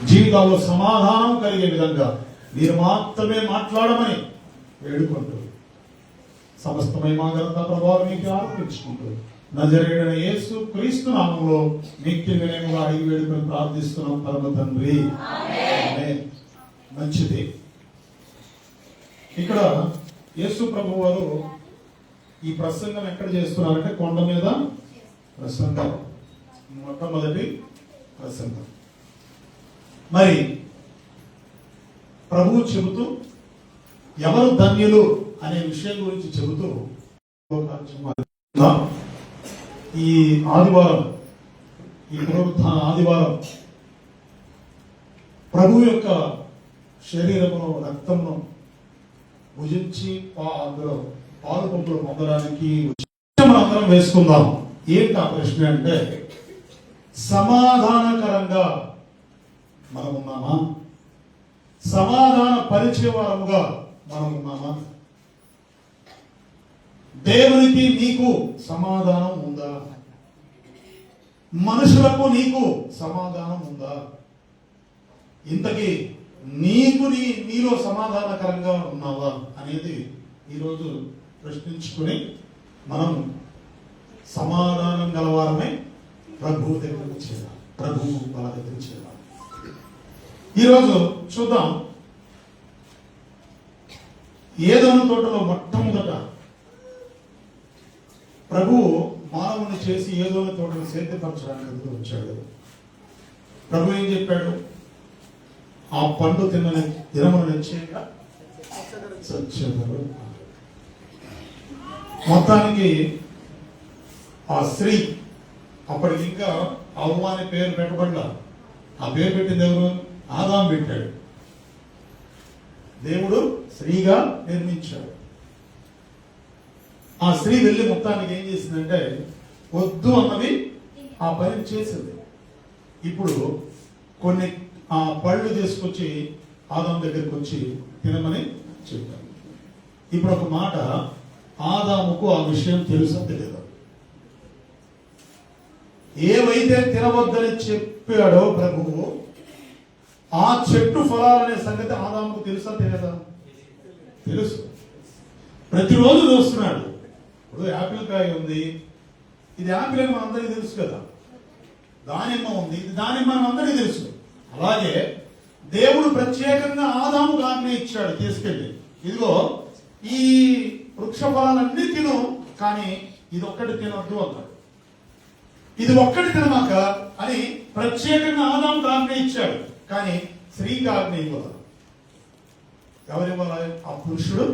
జీవితాల్లో సమాధానం కలిగే విధంగా మీరు మాత్రమే మాట్లాడమని వేడుకుంటూ సమస్తమై మా ఘనత ప్రభావం మీకు ఆరోపించుకుంటూ నజరేయుడైన యేసు క్రీస్తు నామములో నిత్య వినయముగా అడిగి వేడుకొని ప్రార్థిస్తున్నాం పరమ తండ్రి. ఆమేన్. మంచిది. ఇక్కడ యేసు ప్రభు వారు ఈ ప్రసంగం ఎక్కడ చేస్తున్నారంటే కొండ మీద ప్రసంగం, మొట్టమొదటి ప్రసంగం. మరి ప్రభువు చెబుతూ ఎవరు ధన్యులు అనే విషయం గురించి చెబుతూ ఈ ఆదివారం, ఈ పునరుత్థాన ఆదివారం ప్రభు యొక్క శరీరమును రక్తమును భుజించి అందులో పాలు పంపులు పొందడానికి మనందరం వేసుకుందాం. ఏంటి ఆ ప్రశ్న అంటే, సమాధానకరంగా మనం ఉన్నామా? సమాధాన పరిచయ వారముగా మనం ఉన్నామా? దేవునికి నీకు సమాధానం ఉందా? మనుషులకు నీకు సమాధానం ఉందా? ఇంతకీ నీకు నీలో సమాధానకరంగా ఉన్నావా అనేది ఈరోజు ప్రశ్నించుకుని మనం సమాధానం గలవారమే ప్రభు దగ్గరికి చేరాలి, ప్రభు వాళ్ళ దగ్గరికి చేరాలి. ఈరోజు చూద్దాం. ఏదోను తోటలో మొట్టమొదట ప్రభు మానవుని చేసి ఏదోను తోటను సేద్యపరచడానికి వచ్చాడు. ప్రభు ఏం చెప్పాడు? ఆ పండు తిన్నని దినమును నిశ్చయంగా చచ్చెదరు. మొత్తానికి ఆ స్త్రీ, అప్పటికి ఇంకా అవ్వ అనే పేరు పెట్టబడ్డా. ఆ పేరు పెట్టింది ఎవరు? ఆదాం పెట్టాడు. దేవుడు స్త్రీగా నిర్మించాడు. ఆ స్త్రీ వెళ్ళి మొత్తానికి ఏం చేసిందంటే, వద్దు అన్నది ఆ పని చేసింది. ఇప్పుడు కొన్ని ఆ పళ్ళు తీసుకొచ్చి ఆదాం దగ్గరికి వచ్చి తినమని చెప్పారు. ఇప్పుడు ఒక మాట, ఆదాముకు ఆ విషయం తెలుసా తెలియదు. ఏవైతే తినవద్దని చెప్పాడో ప్రభువు, ఆ చెట్టు ఫలాలనే సంగతి ఆదాముకు తెలుసా తెలియదా? తెలుసు. ప్రతిరోజు చూస్తున్నాడు. ఇప్పుడు యాపిల్ కాయ ఉంది, ఇది యాపిల్ అని మనందరికీ తెలుసు కదా. దానిమ్మ ఉంది, ఇది దానిమ్మ అని అందరికీ తెలుసు. అలాగే దేవుడు ప్రత్యేకంగా ఆదాముకు ఆజ్ఞ ఇచ్చాడు, తీసుకెళ్ళి ఇదిగో ఈ వృక్ష ఫలాలన్నీ తిను, కానీ ఇది ఒక్కటి తినొద్దు అన్నాడు. ఇది ఒక్కటి తినమాక అని ప్రత్యేకంగా ఆదాముకు ఆజ్ఞ ఇచ్చాడు. కానీ స్త్రీకి ఆజ్ఞ ఇవ్వదు. ఎవరివ్వాలి? ఆ పురుషుడు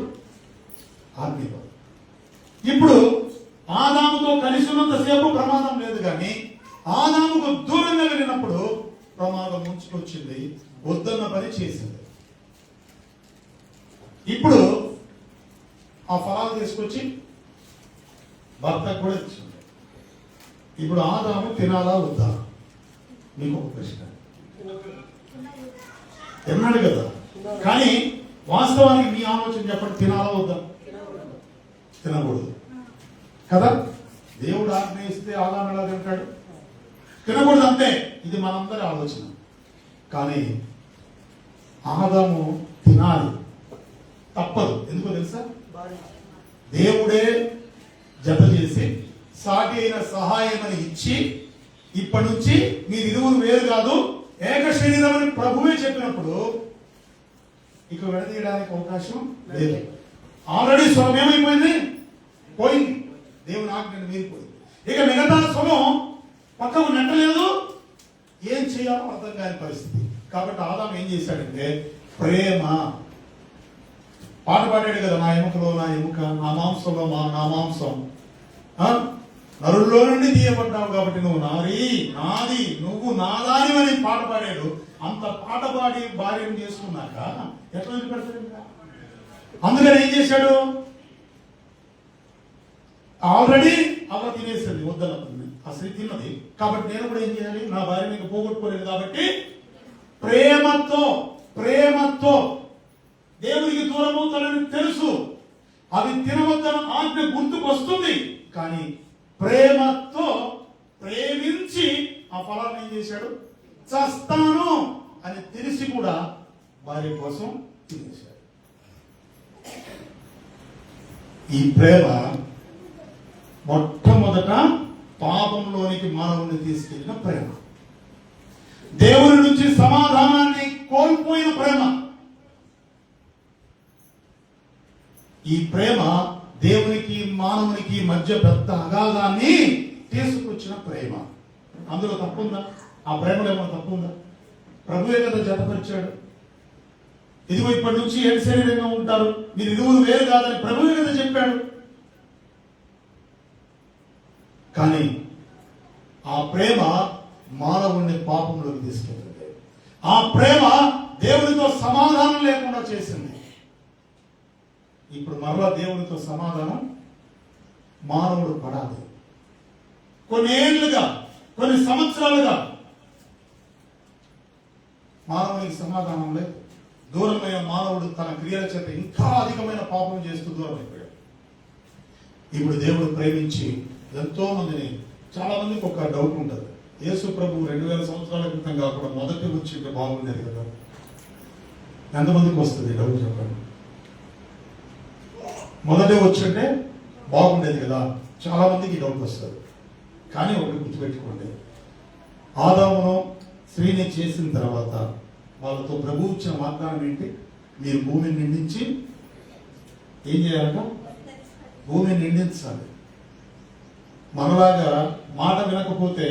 ఆజ్ఞ ఇవ్వదు. ఇప్పుడు ఆదాముతో కలిసి ఉన్నంతసేపు ప్రమాదం లేదు, కానీ ఆదాముకు దూరంగా వెళ్ళినప్పుడు ప్రమాదం ముంచుకొచ్చింది. వద్దన్న పని చేసింది. ఇప్పుడు ఆ ఫలాలు తీసుకొచ్చి భర్తకు కూడా ఇచ్చింది. ఇప్పుడు ఆదాము తినాలా వద్దా? మీకు ఒక ప్రశ్న. తిన్నాడు కదా, కానీ వాస్తవానికి మీ ఆలోచన చెప్పండి, తినాలా వద్దా? తినకూడదు కదా. దేవుడు ఆజ్ఞయిస్తే ఆదాము ఎలా తింటాడు? తినకూడదు అంతే. ఇది మనందరి ఆలోచన. కానీ ఆదాము తినాలి, తప్పదు. ఎందుకో తెలుసా? దేవుడే జత చేసి సాటి అయిన సహాయమని ఇచ్చి, ఇప్పటి నుంచి మీరు ఇరువురు వేరు కాదు, ఏక శరీరం అని ప్రభువే చెప్పినప్పుడు ఇక విడదీయడానికి అవకాశం లేదు. ఆల్రెడీ స్వరం ఏమైపోయింది? పోయింది. దేవుని ఆజ్ఞను మీరిపోయింది. ఇక మిగతా స్వరం పక్కకు నెట్టలేదు. ఏం చేయాలో అర్థం కాని పరిస్థితి. కాబట్టి ఆదాం ఏం చేశాడంటే, ప్రేమ పాట పాడాడు కదా, నా ఎముకలో నా ఎముక, నా మాంసంలో నా మాంసం, నరుల్లో నుండి తీయబడ్డావు కాబట్టి నువ్వు నాది, నువ్వు నాదాని అని పాట పాడాడు. అంత పాట పాడి భార్యను చేసుకున్నాక ఎట్లా వదిలిపెడతాడు? అందుకని ఏం చేశాడు? ఆల్రెడీ అవ్వ తినేసింది, వద్దనుకుంది. ఆ స్త్రీ తిన్నది కాబట్టి నేను కూడా ఏం చేయాలి? నా భార్యని ఇంకా పోగొట్టుకోలేదు కాబట్టి ప్రేమతో దేవుడికి దూరం అవుతాడని తెలుసు. అవి తినవద్దన్న ఆజ్ఞ గుర్తుకు వస్తుంది, కానీ ప్రేమతో ప్రేమించి ఆ ఫలాన్ని ఏం చేశాడు? చస్తాను అని తెలిసి కూడా భార్య కోసం తినేశాడు. ఈ ప్రేమ మొట్టమొదట పాపంలోనికి మానవుని తీసుకెళ్లిన ప్రేమ, దేవుని నుంచి సమాధానాన్ని కోల్పోయిన ప్రేమ. ఈ ప్రేమ దేవునికి మానవునికి మధ్య పెద్ద అగాధాన్ని తీసుకొచ్చిన ప్రేమ. అందులో తప్పుందా? ఆ ప్రేమలో ఏమైనా తప్పుందా? ప్రభువే కదా జతపరిచాడు. ఇదిగో ఇప్పటి నుంచి ఏడు శరీరంగా ఉంటారు, మీరు ఇరువురు వేరు కాదని ప్రభువే కదా చెప్పాడు. కానీ ఆ ప్రేమ మానవుణ్ణి పాపంలోకి తీసుకెళ్ళింది. ఆ ప్రేమ దేవునితో సమాధానం లేకుండా చేసింది. ఇప్పుడు మరలా దేవునితో సమాధానం మానవుడు పడాలి. కొన్ని ఏళ్లుగా, కొన్ని సంవత్సరాలుగా మానవునికి సమాధానం లేదు. దూరమైన మానవుడు తన క్రియల చేత ఇంకా అధికమైన పాపం చేస్తూ దూరం అయిపోయాడు. ఇప్పుడు దేవుడు ప్రేమించి ఎంతో మందిని, చాలా మందికి ఒక డౌట్ ఉంటుంది, యేసు ప్రభు 2000 సంవత్సరాల క్రితం కాకుండా మొదటి వచ్చింటే బాగుండేది కదా. ఎంతమందికి వస్తుంది డౌట్ చెప్పండి? మొదటే వచ్చింటే బాగుండేది కదా, చాలా మందికి డౌట్ వస్తుంది. కానీ ఒకటి గుర్తుపెట్టుకోండి, ఆదామును స్త్రీని చేసిన తర్వాత వాళ్ళతో ప్రభు ఇచ్చిన వాగ్దానం ఏంటి? మీరు భూమిని నిండించి ఏం చేయాలట? భూమిని నిండించాలి. మనలాగా మాట వినకపోతే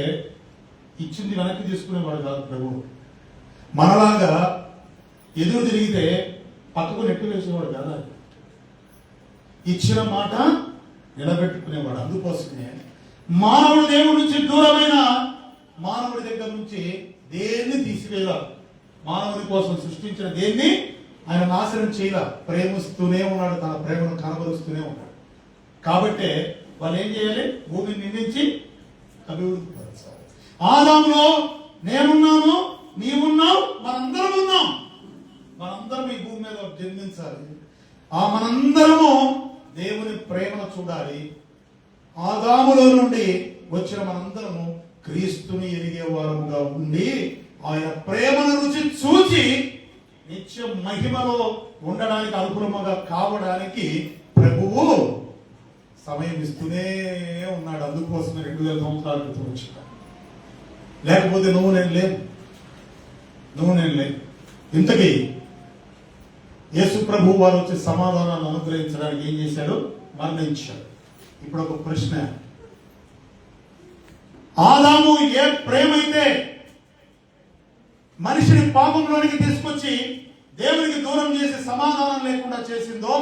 ఇచ్చింది వెనక్కి తీసుకునేవాడు కాదు ప్రభు. మనలాగా ఎదురు తిరిగితే పక్కకు నెట్టు వేసేవాడు కదా. ఇచ్చిన మాట నిలబెట్టుకునేవాడు. అందుకోసమే మానవుడు దేవుడి నుంచి దూరమైన మానవుడి దగ్గర నుంచి దేన్ని తీసివేయాలి. మానవుని కోసం సృష్టించిన దేన్ని ఆయన నాశనం చేయాల. ప్రేమిస్తూనే ఉన్నాడు, తన ప్రేమను కనబరుస్తూనే ఉన్నాడు. కాబట్టే వాళ్ళు ఏం చేయాలి? భూమిని నిందించి అభివృద్ధి పరచాలి. ఆదాములో నేనున్నాను, నీవున్నావు, మనందరం ఉన్నాం. మనందరం ఈ భూమి మీద జన్మించాలి. ఆ మనందరము దేవుని ప్రేమను చూడాలి. ఆదాములో నుండి వచ్చిన మనందరము క్రీస్తుని ఎరిగే వారముగా ఉండి ఆయన ప్రేమను రుచి చూచి నిత్య మహిమలో ఉండడానికి అనుకూలముగా కావడానికి ప్రభువు సమయం ఇస్తూనే ఉన్నాడు. అందుకోసమే 2000 సంవత్సరాల క్రితం వచ్చిన. లేకపోతే నువ్వు నేను లేదు. ఇంతకీ యేసు ప్రభు వారు వచ్చి సమాధానాన్ని అనుగ్రహించడానికి ఏం చేశాడు? మరణించాడు. ఇప్పుడు ఒక ప్రశ్న, ఆదాము ఏ ప్రేమ అయితే మనిషిని పాపంలోనికి తీసుకొచ్చి దేవునికి దూరం చేసి సమాధానం లేకుండా చేసిందో,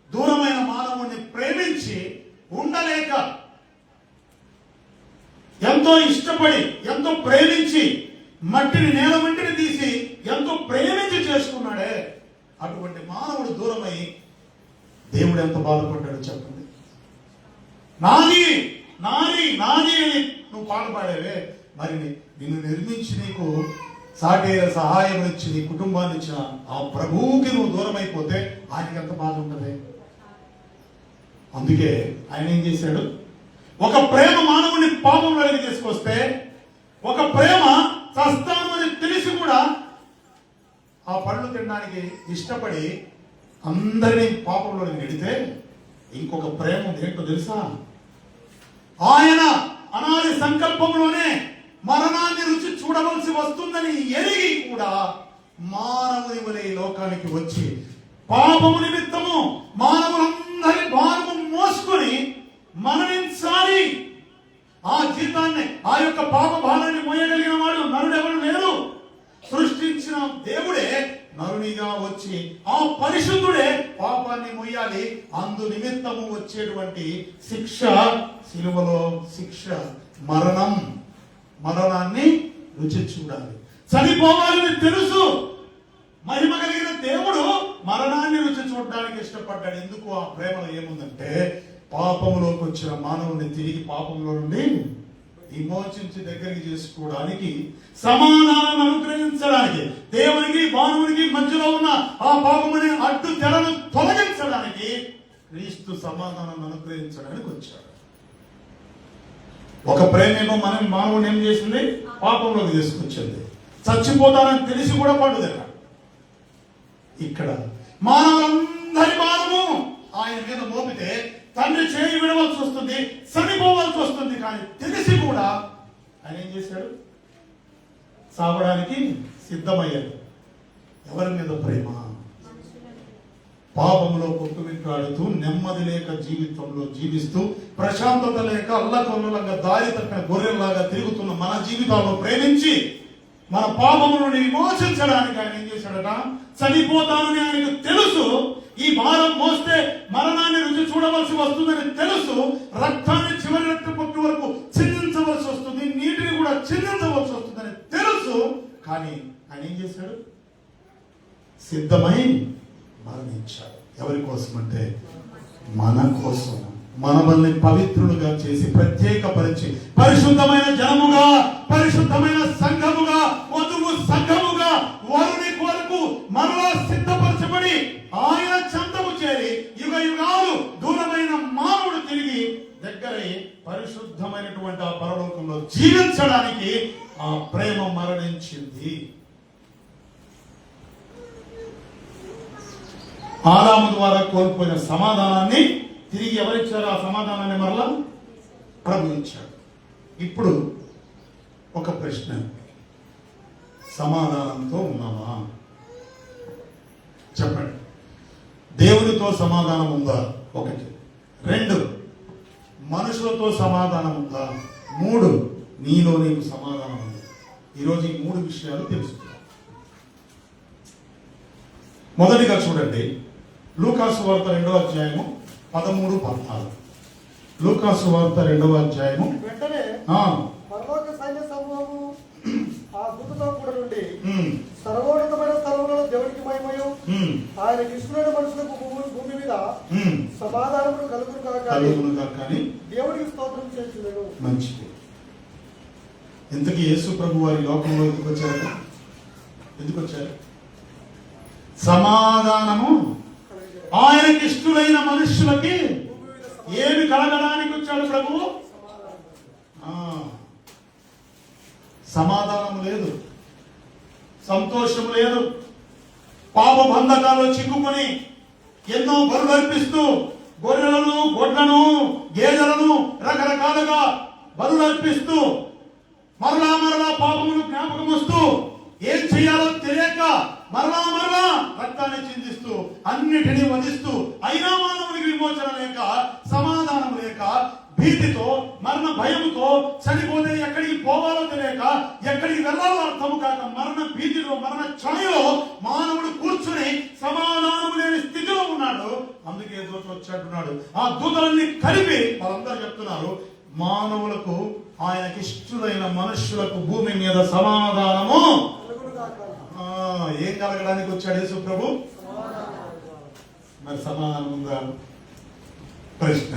దూరమైన మానవుణ్ణి ప్రేమించి ఉండలేక ఎంతో ఇష్టపడి, ఎంతో ప్రేమించి, నేల మట్టిని తీసి ఎంతో ప్రేమించి చేసుకున్నాడే, అటువంటి మానవుడు దూరమై దేవుడు ఎంత బాధపడ్డాడు చెప్పండి. నాది నాది నాది అని నువ్వు పాడుపాడేవే, మరి నిన్ను నిర్మించి నీకు సాటేర సహాయం ఇచ్చి నీ కుటుంబాన్ని ఇచ్చిన ఆ ప్రభువుకి నువ్వు దూరం అయిపోతే ఆయనకి ఎంత బాధ ఉంటుంది. అందుకే ఆయన ఏం చేశాడు? ఒక ప్రేమ మానవుని పాపంలోకి తీసుకొస్తే, ఒక ప్రేమ చస్తాను అని తెలిసి కూడా ఆ పళ్ళు తినడానికి ఇష్టపడి అందరినీ పాపంలోకి నెడితే, ఇంకొక ప్రేమ ఏంటో తెలుసా? ఆయన అనాది సంకల్పంలోనే మరణాన్ని రుచి చూడవలసి వస్తుందని ఎరిగి కూడా మానవుని వలె లోకానికి వచ్చి పాపము నిమిత్తము మానవులందరి భారము మోసుకొని మరణించాలి. ఆ జీతాన్ని, ఆ యొక్క పాప భారాన్ని మోయగలిగిన వాడు నరుడెవరు లేరు. సృష్టించిన దేవుడే నరునిగా వచ్చి ఆ పరిశుద్ధుడే పాపాన్ని మొయ్యాలి. అందు నిమిత్తము వచ్చేటువంటి శిక్ష, సిలువలో శిక్ష మరణాన్ని రుచి చూడాలి. చనిపోవాలని తెలుసు. మహిమ కలిగిన దేవుడు మరణాన్ని రుచి చూడడానికి ఇష్టపడ్డాడు. ఎందుకు? ఆ ప్రేమలో ఏముందంటే, పాపంలోకి వచ్చిన మానవుని తిరిగి పాపంలో నుండి విమోచించి దగ్గరికి చేసుకోవడానికి, సమాధానాన్ని అనుగ్రహించడానికి, దేవునికి మానవునికి మధ్యలో ఉన్న ఆ పాపమనే అడ్డు తెరను తొలగించడానికి క్రీస్తు సమాధానాన్ని అనుగ్రహించడానికి వచ్చాడు. ఒక ప్రేమేమో మానవుని ఏం చేసింది? పాపంలోకి తీసుకొచ్చింది. చచ్చిపోతానని తెలిసి కూడా పండుదల. ఇక్కడ మానవులందరి భారము ఆయన మీద మోపితే తండ్రి చేయి విడవలసి వస్తుంది, చనిపోవాల్సి వస్తుంది. కానీ తెలిసి కూడా ఆయన ఏం చేశాడు? సావడానికి సిద్ధమయ్యాడు. ఎవరి మీద ప్రేమ? పాపంలో కొట్టుమిట్టాడుతూ నెమ్మది లేక జీవితంలో జీవిస్తూ ప్రశాంతత లేక అల్లకొల్లంగా దారి తప్పిన గొర్రెల్లాగా తిరుగుతున్న మన జీవితాల్లో ప్రేమించి మన పాపము నుండి విమోచించడానికి ఆయన ఏం చేశాడట? చనిపోతానని ఆయనకు తెలుసు. ఈ భారం మోస్తే మరణాన్ని రుచి చూడవలసి వస్తుందని తెలుసు. రక్తాన్ని చివరి రక్త పొట్టు వరకు చిందించవలసి వస్తుంది, నీటిని కూడా చిందించవలసి వస్తుందని తెలుసు. కానీ ఆయన ఏం చేశాడు? సిద్ధమై మరణించాడు. ఎవరి కోసం అంటే మన కోసం. మనల్ని పవిత్రులుగా చేసి ప్రత్యేకపరిచి పరిశుద్ధమైన జనముగా, పరిశుద్ధమైన సంఘముగా, వధువు సంఘముగా వరుని కొరకు మనలో సిద్ధపరచబడి ఆయన చెంతము చేరి యుగ యుగాలు దూరమైన మానవుడు తిరిగి దగ్గరై పరిశుద్ధమైనటువంటి ఆ పరలోకంలో జీవించడానికి ఆ ప్రేమ మరణించింది. ఆదాము ద్వారా కోల్పోయిన సమాధానాన్ని తిరిగి ఎవరిచ్చారు? ఆ సమాధానాన్ని మరలా ప్రభు ఇచ్చాడు. ఇప్పుడు ఒక ప్రశ్న, సమాధానంతో ఉన్నావా? చెప్పండి. దేవునితో సమాధానం ఉందా? 1. 2, మనుషులతో సమాధానం ఉందా? 3, నీలో నీకు సమాధానం ఉంది. ఈరోజు ఈ 3 విషయాలు తెలుసుకుందాం. మొదటిగా చూడండి, లూకాసు వార్త 2వ అధ్యాయము 13, 14. లూకాసు వార్త 2వ అధ్యాయము. వెంటనే పరలోక సైన్య సమూహము ఆ దూతతో కూడా నుండి సర్వోన్నతమైన స్థలంలో దేవునికి మహిమయు ఆయనకి ఇష్టమైన మనుషులకు భూమి మీద సమాధానములు కలుగును కానీ దేవుడికి స్తోత్రం చేస్తున్నాడు. మంచిది. ఇంతకీ యేసు ప్రభు వారి లోకంలో ఎందుకు వచ్చారు? ఎందుకు వచ్చారు? సమాధానము ఆయనకి ఇష్టమైన మనుష్యులకి ఏమి కలగడానికి వచ్చాడు ప్రభువు? సమాధానం లేదు, సంతోషం లేదు. పాప బంధకాలు చిక్కుకొని ఎన్నో బరులు అర్పిస్తూ గొర్రెలను, గొడ్లను, గేదెలను రకరకాలుగా బరులు అర్పిస్తూ మరలా మరలా పాపమును జ్ఞాపకం వస్తూ ఏం చేయాలో తెలియక మరలా రక్తాన్ని చిందిస్తూ అన్నిటినీ వధిస్తూ అయినా మానవునికి విమోచన లేక, సమాధానం లేక, భీతితో, మరణ భయముతో, చనిపోతే ఎక్కడికి పోవాలో తెలియక, ఎక్కడికి వెళ్ళాలో అర్థము కాక మరణ భీతిలో, మరణ ఛాయలో మానవుడు కూర్చుని సమాధానం లేని స్థితిలో ఉన్నాడు. అందుకే దూత వచ్చాడున్నాడు. ఆ దూతలన్నీ కలిపి వాళ్ళందరూ చెప్తున్నారు, మానవులకు ఆయనకి ఇష్టమైన మనుష్యులకు భూమి మీద సమాధానము. ఏం కలగడానికి వచ్చాడు యేసు ప్రభు? మరి సమాధానం ఉందా? ప్రశ్న.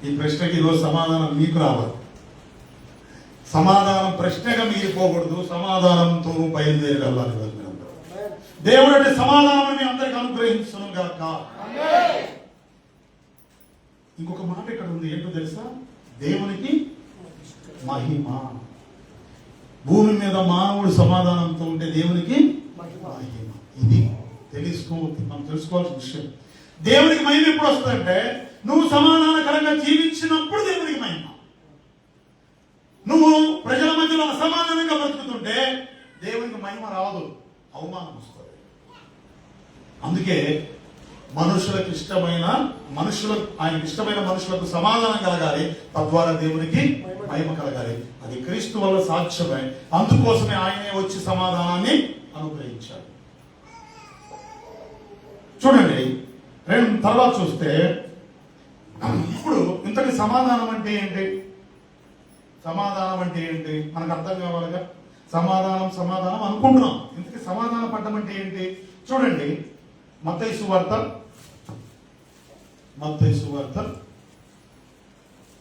ఈ ప్రశ్నకి ఈరోజు సమాధానం మీకు రావాలి. సమాధానం ప్రశ్నగా మిగిలిపోకూడదు, సమాధానంతో బయలుదేరి వెళ్ళాలి. దేవుడు అంటే సమాధానం మీ అందరికి అనుగ్రహించును గాక. ఇంకొక మాట ఇక్కడ ఉంది, ఏంటో తెలుసా? దేవునికి మహిమ. భూమి మీద మానవుడు సమాధానంతో ఉంటే దేవునికి మహిమ. ఇది మనం తెలుసుకోవాల్సిన విషయం. దేవునికి మహిమ ఎప్పుడు వస్తుందంటే నువ్వు సమాధానకరంగా జీవించినప్పుడు దేవునికి మహిమ. నువ్వు ప్రజల మధ్యలో అసమాధానంగా బ్రతుకుతుంటే దేవునికి మహిమ రాదు, అవమానం వస్తుంది. అందుకే ఆయనకి ఇష్టమైన మనుషులకు సమాధానం కలగాలి, తద్వారా దేవునికి మహిమ కలగాలి. అది క్రీస్తు వల్ల సాక్ష్యమే. అందుకోసమే ఆయనే వచ్చి సమాధానాన్ని అనుగ్రహించాడు. చూడండి, తర్వాత చూస్తే ఇప్పుడు ఇంతటి సమాధానం అంటే ఏంటి? సమాధానం అంటే ఏంటి మనకు అర్థం కావాలిగా. సమాధానం అనుకుంటున్నాం, ఇంతకీ సమాధానం పడ్డం అంటే ఏంటి? చూడండి, మత్తయి సువార్త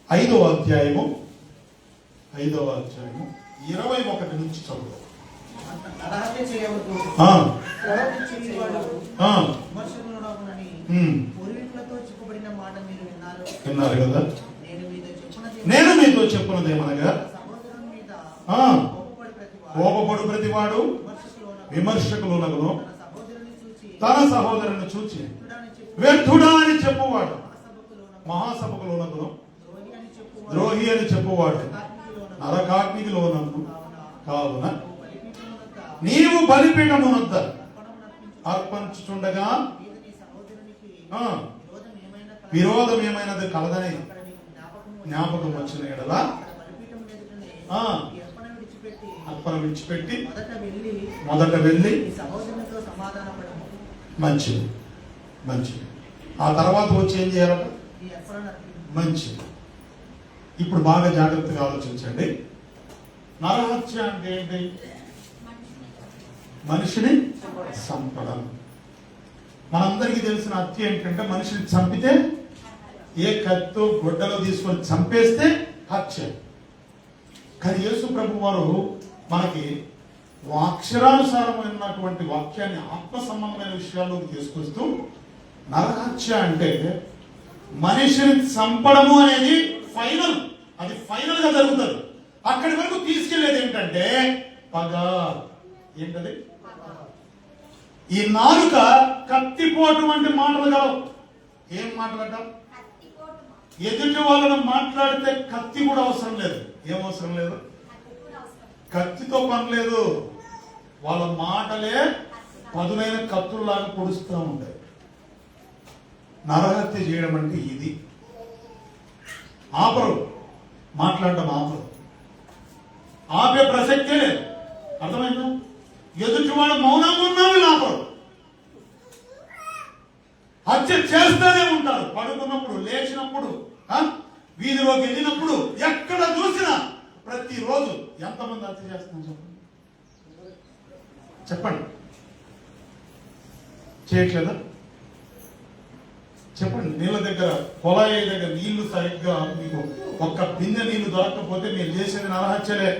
5వ అధ్యాయము 21 నుంచి చదువు. విన్నారు కదా? నేను మీతో చెప్పున్నదేమనగా కోపపడు ప్రతివాడు విమర్శకులునగును, తన సహోదరుని చూచి వ్యర్థుడా అని చెప్పువాడు మహాసభకు లోనగును, ద్రోహి అని చెప్పువాడు నరకాగ్నికి లోనగును. కావున నీవు బలిపీఠమునొద్ద అర్పించుచుండగా విరోధం ఏమైనది కలదని జ్ఞాపకం వచ్చిన ఎడల అర్పణ విడిచిపెట్టి మొదట వెళ్ళి మంచిది మంచిది ఆ తర్వాత వచ్చి ఏం చేయాలట? మంచిది. ఇప్పుడు బాగా జాగ్రత్తగా ఆలోచించండి. నరహత్య అంటే ఏంటి? మనిషిని చంపడం. మనందరికీ తెలిసిన హత్య ఏంటంటే మనిషిని చంపితే, ఏ కత్తో గొడ్డలో తీసుకొని చంపేస్తే హత్య. కానీ యేసు ప్రభు వారు మనకి అక్షరానుసారమైనటువంటి వాక్యాన్ని ఆత్మ సంబంధమైన విషయాల్లోకి తీసుకొస్తూ, నరహత్య అంటే మనిషిని చంపడము అనేది ఫైనల్, అది ఫైనల్ గా జరుగుతుంది. అక్కడి వరకు తీసుకెళ్లేది ఏంటంటే పగ. ఏంటది? ఈ నాలుక కత్తిపోటు వంటి మాటలు కావు. ఏం మాటలట? ఎదుటి వాళ్ళను మాట్లాడితే కత్తి కూడా అవసరం లేదు. ఏం అవసరం లేదు? కత్తితో పని లేదు. వాళ్ళ మాటలే పదునైన కత్తుల్లాగా పొడుస్తూ ఉంటాయి. నరహత్య చేయడం అంటే ఇది. ఆపరు, మాట్లాడటం ఆపరు, ఆపే ప్రసక్తే లేదు. అర్థమైందా? ఎదుటి వాడు మౌనంగా ఉన్నా వీళ్ళు ఆపరు, హత్య చేస్తూనే ఉంటారు. పడుకున్నప్పుడు, లేచినప్పుడు, వీధిలోకి వెళ్ళినప్పుడు, ఎక్కడ చూసినా ప్రతిరోజు ఎంతమంది హత్య చేస్తున్నారు చెప్పండి? చెప్పండి. చేయట్లేదా? చెప్పండి. నీళ్ళ దగ్గర, కొలాయి దగ్గర నీళ్లు సరిగ్గా మీకు ఒక్క బిందె నీళ్లు దొరకకపోతే మీరు చేసేది నరహత్యలే.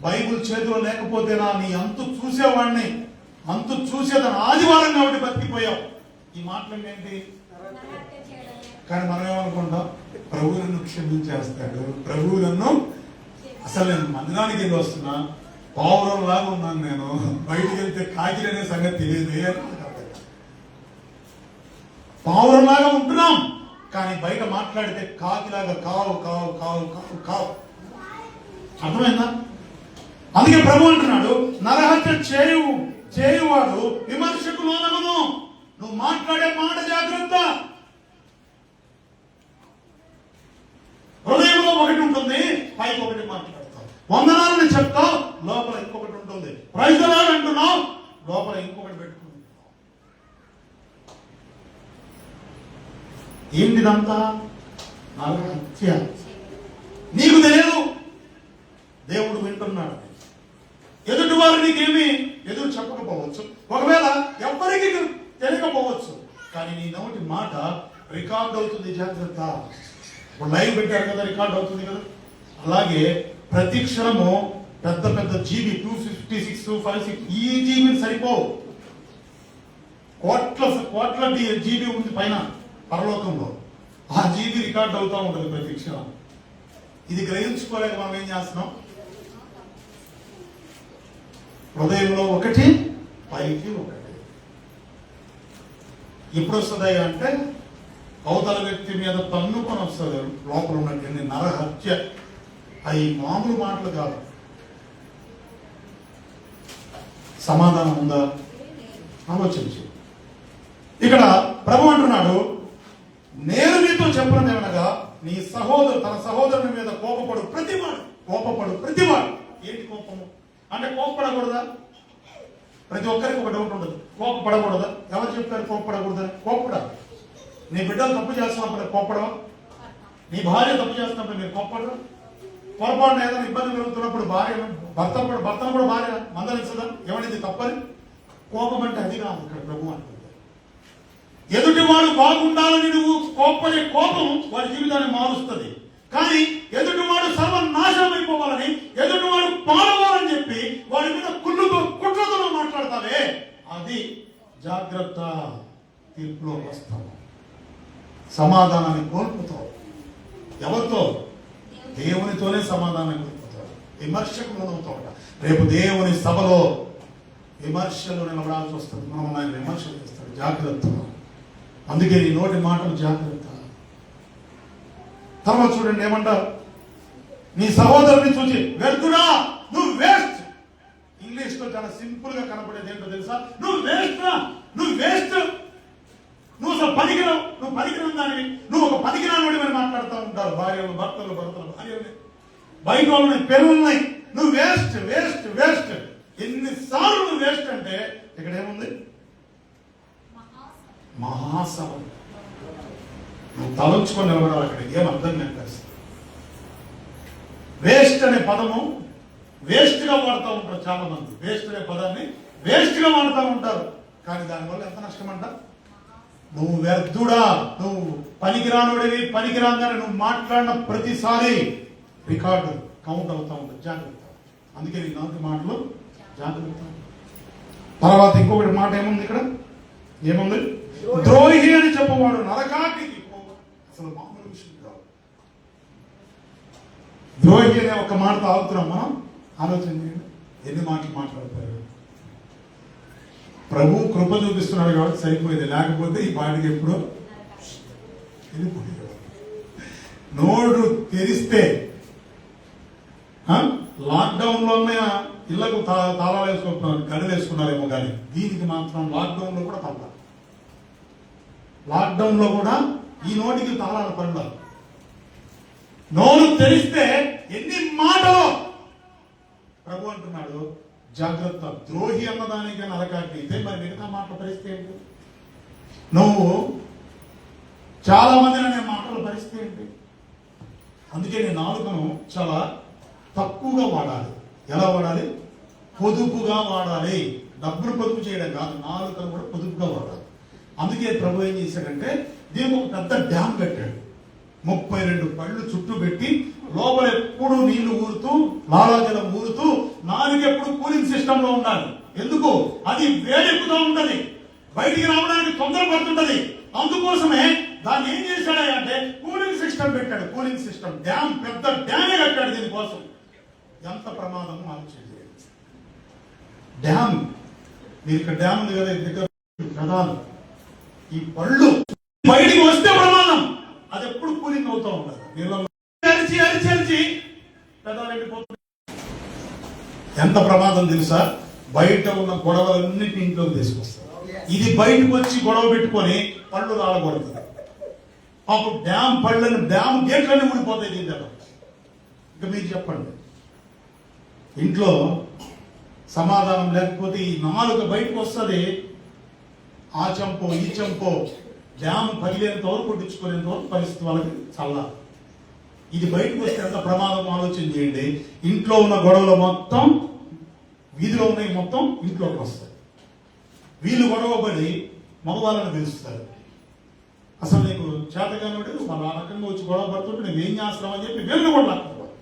బైబుల్ చేతిలో లేకపోతేనా నీ అంతు చూసేవాడిని, అంతు చూసేదాన్ని ఆదివారం కాబట్టి బతికిపోయావు. ఈ మాటలు ఏంటి? కానీ మనం ఏమనుకుంటాం? ప్రభువు నన్ను క్షమించేస్తాడు, ప్రభువు నన్ను, అసలు నేను మందిరానికి వెళ్ళి వస్తున్నా, పావురం లాగా ఉన్నాను, నేను బయటికి వెళ్తే కాకిలనే సంగతి తెలియదు. పావురంలాగా ఉంటున్నాం, కానీ బయట మాట్లాడితే కాకిలాగా కావు కావు కావు కావు కావు. అర్థమైందా? అందుకే ప్రభు అంటున్నాడు, నరహత్య చేయువాడు విమర్శకు లోనగును. నువ్వు మాట్లాడే మాట జాగ్రత్త. హృదయంలో ఒకటి ఉంటుంది, పైకి ఒకటి మాట్లాడతావు. వందనాలని చెప్తావు, లోపల ఇంకొకటి ఉంటుంది. ప్రైజ్ ది లార్డ్ అంటున్నావు, లోపల ఇంకొకటి పెట్టుకుంటావు. ఏంటిదంతా? నరహత్య. నీకు తెలియదు, దేవుడు వింటున్నాడు. ఎదుటి వారు నీకేమి ఎదురు చెప్పకపోవచ్చు, ఒకవేళ ఎవరికి తెలియకపోవచ్చు, కానీ నీ నోటి మాట రికార్డ్ అవుతుంది. జాగ్రత్త. ఇప్పుడు లైవ్ పెట్టారు కదా, రికార్డ్ అవుతుంది కదా. అలాగే ప్రతి క్షణము పెద్ద పెద్ద జీబీ 256, 256 ఈ జీబీలు సరిపోవు. కోట్ల జీబీ ఉంది పైన పరలోకంలో. ఆ జీబీ రికార్డ్ అవుతూ ఉంటుంది ప్రతి క్షణం. ఇది గ్రహించుకోలేక మనం ఏం చేస్తున్నాం? హృదయంలో ఒకటి, పైకి ఒకటి. ఎప్పుడు వస్తుంది అంటే అవతల వ్యక్తి మీద తన్నుకొని వస్తుంది. లోపల ఉన్నటువంటి నరహత్య. అవి మామూలు మాటలు కాదు. సమాధానం ఉందా? ఆలోచించు. ఇక్కడ ప్రభు అంటున్నాడు, నేను నీతో చెప్పినది ఏమనగా, నీ తన సహోదరుని మీద కోపపడు ప్రతివాడు. ఏంటి కోపము అంటే? కోపపడకూడదా? ప్రతి ఒక్కరికి ఒక డౌట్ ఉండదు. కోపపడకూడదా? ఎవరు చెప్పారు కోపపడకూడదని? కోపపడాలి. నీ బిడ్డలు తప్పు చేస్తున్నప్పుడు కోపడవా? నీ భార్య తప్పు చేస్తున్నప్పుడు మీరు కోపడరా? పొరపాటున ఏదైనా ఇబ్బంది కలుగుతున్నప్పుడు భర్తను కూడా భార్య మందలించదా? ఏమనేది తప్పని? కోపం అంటే అది కాదు ఇక్కడ ప్రభు అంటుంది. ఎదుటివాడు బాగుండాలని నువ్వు కోపడే కోపం వాడి జీవితాన్ని మారుస్తుంది. కానీ ఎదుటివాడు సర్వనాశనం అయిపోవాలని, ఎదుటివాడు పాడవాలని చెప్పి వాడి మీద కుట్రతో మాట్లాడతావే, అది జాగ్రత్త. తీర్పులో వస్తావు, సమాధానాన్ని కోల్పోతావు. ఎవరితో? దేవునితోనే సమాధానం కోల్పోతావు. విమర్శకు లోనవుతూ ఉంటాం. రేపు దేవుని సభలో విమర్శలు నిలబడాల్సి వస్తుంది. మనం ఆయన విమర్శలు చేస్తాడు. జాగ్రత్త. అందుకే నీ నోటి మాటలు జాగ్రత్త. తర్వాత చూడండి ఏమంటారు, నీ సహోదరుని చూసి వ్యర్థుడా, నువ్వు వేస్ట్. ఇంగ్లీష్ లో చాలా సింపుల్ గా కనపడేది ఏంటో తెలుసా? నువ్వు వేస్ట్, నువ్వు వేస్ట్, నువ్వు అసలు పనికిరావు, నువ్వు పనికిరావు దానివి, నువ్వు ఒక పనికిరానుడి అని మాట్లాడుతూ ఉంటారు భార్యలు, భర్తలు భార్యలు, బయట వాళ్ళని పిల్లలున్నాయి. నువ్వు వేస్ట్ వేస్ట్ వేస్ట్. ఎన్నిసార్లు నువ్వు వేస్ట్ అంటే ఇక్కడ ఏముంది? మహాసభ. నువ్వు తలంచుకొని నిలబడాలి. అక్కడ ఏం అర్థం కాదు. వేస్ట్ అనే పదము వేస్ట్ గా వాడుతూ ఉంటారు చాలా మంది. వేస్ట్ అనే పదాన్ని వేస్ట్ గా వాడుతూ ఉంటారు. కానీ దానివల్ల ఎంత నష్టం అంట? నువ్వు వ్యర్థుడా, నువ్వు పనికిరానుడివి, పనికిరాగానే నువ్వు మాట్లాడిన ప్రతిసారి రికార్డు కౌంట్ అవుతా ఉంటుంది. జాగ్రత్త. అందుకే నీ నాలుగు మాటలు జాగ్రత్త. తర్వాత ఇంకొకటి మాట ఏముంది ఇక్కడ? ఏముంది? ద్రోహి అని చెప్పవాడు నరకాగ్నికి. అసలు మామూలు విషయం కాదు. ద్రోహి అనే ఒక మాట ఆగుతున్నాం మనం. ఆలోచన చేయండి, ఎన్ని మాటలు మాట్లాడతారు. ప్రభు కృప చూపిస్తున్నాడు కాబట్టి సరిపోయింది. లేకపోతే ఈ పాటికి ఎప్పుడో వెళ్ళిపోయేవాడు. నోరు తెరిస్తే లాక్డౌన్ లోనే ఇళ్లకు తాళాలు వేసుకుంటున్నారు, గడులు వేసుకున్నారేమో. కానీ దీనికి మాత్రం లాక్డౌన్ లో కూడా తప్ప, లాక్డౌన్ లో కూడా ఈ నోటికి తాళాలు పడ్డారు. నోరు తెరిస్తే ఎన్ని మాటలు. ప్రభు అంటున్నాడు జాగ్రత్త. ద్రోహి అన్నదానికి నరకాగ్ని అయితే మరి మిగతా మాటల పరిస్థితి ఏంటి? నువ్వు చాలా మందిని అనే మాటల పరిస్థితి ఏంటి? అందుకే నీ నాలుకను చాలా తక్కువగా వాడాలి. ఎలా వాడాలి? పొదుపుగా వాడాలి. డబ్బులు పొదుపు చేయడం కాదు, నాలుకను కూడా పొదుపుగా వాడాలి. అందుకే ప్రభు ఏం చేశాడంటే దీనికి ఒక పెద్ద డ్యామ్ కట్టాడు. 32 పళ్ళు చుట్టూ పెట్టి లోపల ఎప్పుడు నీళ్లు ఊరుతూ, లాలాజలం ఊరుతూ, నాలుగు ఎప్పుడు కూలింగ్ సిస్టమ్ లో ఉండాలి. ఎందుకు? అది వేడెక్కుతూ ఉంటది, బయటికి రావడానికి తొందర పడుతుంటది. అందుకోసమే దాన్ని ఏం చేశాడంటే కూలింగ్ సిస్టమ్ పెట్టాడు. కూలింగ్ సిస్టమ్ డ్యామ్, పెద్ద డ్యామే కట్టాడు దీనికోసం. ఎంత ప్రమాదం ఆలోచించండి. డ్యామ్, మీరు ఇక్కడ డ్యామ్ ఉంది కదా దగ్గర ప్రధానం. ఈ పళ్ళు బయటికి వస్తే ప్రమాదం. అది ఎప్పుడు కూలింగ్ అవుతూ ఉండదు. నీళ్ళలో అరిచి అరిచి అరిచి పెదాలెండిపోతుంది. ఎంత ప్రమాదం తెలుసా? బయట ఉన్న గొడవలన్నింటినీ ఇంట్లోకి తీసుకొస్తారు. ఇది బయటకు వచ్చి గొడవ పెట్టుకొని పళ్ళు రాలగొడుతుంది. అప్పుడు డ్యామ్ పళ్ళని, డ్యామ్ గేట్లన్నీ ఊడిపోతాయి దీని దగ్గర. ఇంకా మీరు చెప్పండి, ఇంట్లో సమాధానం లేకపోతే ఈ నాలుగు బయటకు వస్తుంది. ఆ చంపో ఈ చంపో డ్యామ్ పగిలేంత వరకు కొట్టించుకునేంత వరకు పరిస్థితి వాళ్ళకి చల్ల. ఇది బయటకు వస్తే ఎంత ప్రమాదం ఆలోచన చేయండి. ఇంట్లో ఉన్న గొడవలు మొత్తం, వీధిలో ఉన్నాయి మొత్తం ఇంట్లోకి వస్తాయి. వీళ్ళు గొడవపడి మగవాళ్ళని పిలుస్తారు. అసలు నీకు చేతగానుడు వాళ్ళు ఆ రకంగా వచ్చి గొడవ పడుతుంటే నువ్వేం చేస్తావు అని చెప్పి వీళ్ళు కూడా లాక్కుంటారు.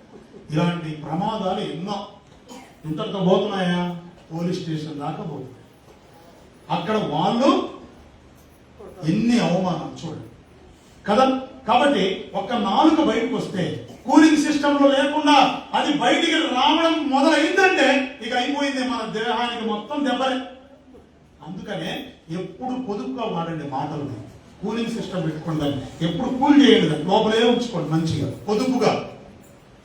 ఇలాంటి ప్రమాదాలు ఎన్నో ఇంతకు పోతున్నాయా? పోలీస్ స్టేషన్ దాకా పోతున్నాయి. అక్కడ వాళ్ళు ఎన్ని అవమానం చూడండి కదా. కాబట్టి ఒక్క నాలుక బయటకు వస్తే కూలింగ్ సిస్టమ్ లో లేకుండా అది బయటికి రావడం మొదలైందంటే ఇక అయిపోయింది, మన దేహానికి మొత్తం దెబ్బలే. అందుకనే ఎప్పుడు పొదుపుగా వాడండి మాటలు. కూలింగ్ సిస్టమ్ పెట్టుకోండి, ఎప్పుడు కూల్ చేయండి, దాన్ని లోపలే ఉంచుకోండి. మంచిగా పొదుపుగా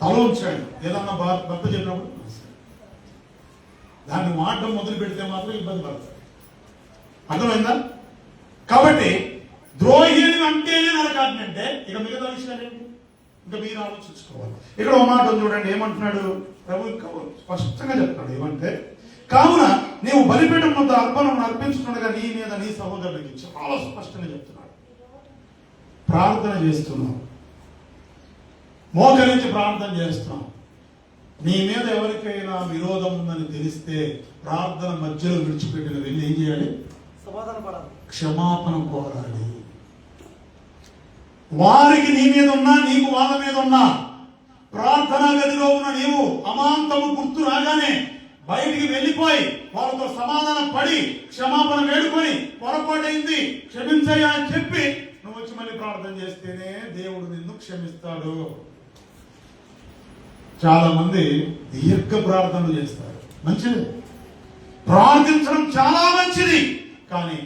తల ఉంచండి. ఏదన్నా భర్త చెప్పినప్పుడు దాన్ని వాడడం మొదలు పెడితే మాత్రం ఇబ్బంది పడతారు. అర్థమైందా? కాబట్టి ద్రోహి అంటేనే నరకాగ్ని అంటే ఇక మిగతా విషయాలు ఏంటి? ఇంకా మీరు ఆలోచించుకోవాలి. ఇక్కడ ఒక మాట చూడండి, ఏమంటున్నాడు ప్రభు? ఇంకా స్పష్టంగా చెప్తున్నాడు ఏమంటే, కావున నీవు బలిపీఠం వద్ద అర్పణం అర్పించుతుండగా నీ మీద నీ సహోదరుడికి చాలా స్పష్టంగా చెప్తున్నాడు. ప్రార్థన చేస్తున్నావు, మోకరించి ప్రార్థన చేస్తున్నావు. నీ మీద ఎవరికైనా విరోధం ఉందని తెలిస్తే ప్రార్థన మధ్యలో విడిచిపెట్టిన వెళ్ళి ఏం చేయాలి? క్షమాపణ కోరాలి. వారికి నీ మీద ఉన్నా, నీకు వాళ్ళ మీద ఉన్నా, ప్రార్థనా గదిలో ఉన్న నీవు అమాంతము గుర్తు రాగానే బయటికి వెళ్ళిపోయి వాళ్ళతో సమాధానం పడి క్షమాపణ వేడుకొని పొరపాటైంది క్షమించయ్యా అని చెప్పి నువ్వు వచ్చి మళ్ళీ ప్రార్థన చేస్తేనే దేవుడు నిన్ను క్షమిస్తాడు. చాలా మంది దీర్ఘ ప్రార్థనలు చేస్తారు, మంచిది, ప్రార్థించడం చాలా మంచిది. కానీ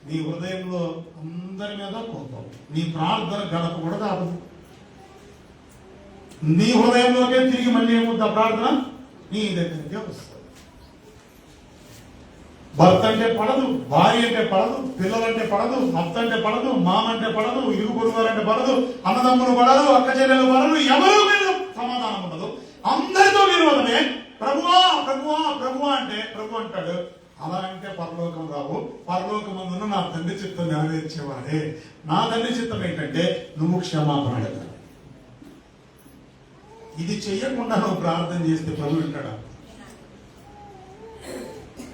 నీ హృదయంలో అందరి మీద కోపం, నీ ప్రార్థన గడప కూడా కాదు. నీ హృదయంలోకే తిరిగి మళ్ళీ ఏముంది ప్రార్థన, నీ దగ్గరికే వస్తుంది. భర్త అంటే పడదు, భార్య అంటే పడదు, పిల్లలంటే పడదు, అత్త అంటే పడదు, మామ అంటే పడదు, ఇరుగు పొరుగు అంటే పడదు, అన్నదమ్ములు పడదు, అక్క చెల్లెలు పడదు, ఎవరు మీరు సమాధానం ఉండదు, అందరితో విరోధమే. ప్రభువా ప్రభువా ప్రభువా అంటే ప్రభు అంటాడు, అలా అంటే పరలోకం రావు, పరలోకమందున నా తండ్రి చిత్తం నెరవేర్చేవాడే. నా తండ్రి చిత్తం ఏంటంటే నువ్వు క్షమాపణ అడగాలి. ఇది చెయ్యకుండా నువ్వు ప్రార్థన చేస్తే ప్రభు వింటాడా?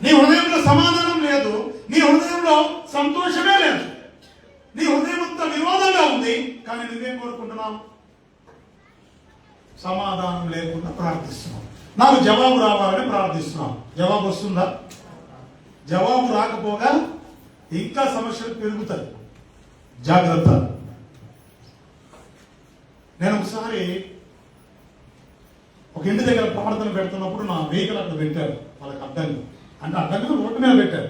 నీ హృదయంలో సమాధానం లేదు, నీ హృదయంలో సంతోషమే లేదు, నీ హృదయం అంతా విరోధంగా ఉంది. కానీ నువ్వేం కోరుకుంటున్నావు? సమాధానం లేకుండా ప్రార్థిస్తున్నావు. నాకు జవాబు రావాలని ప్రార్థిస్తున్నావు. జవాబు వస్తుందా? జవాబు రాకపోగా ఇంకా సమస్యలు పెరుగుతాయి. జాగ్రత్త. నేను ఒకసారి ఒక ఇంటి దగ్గర ప్రార్థన పెడుతున్నప్పుడు నా వెహికల్ అక్కడ పెట్టారు, వాళ్ళకి అడ్డంగా, అంటే అడ్డంగా రోడ్డు మీద పెట్టారు.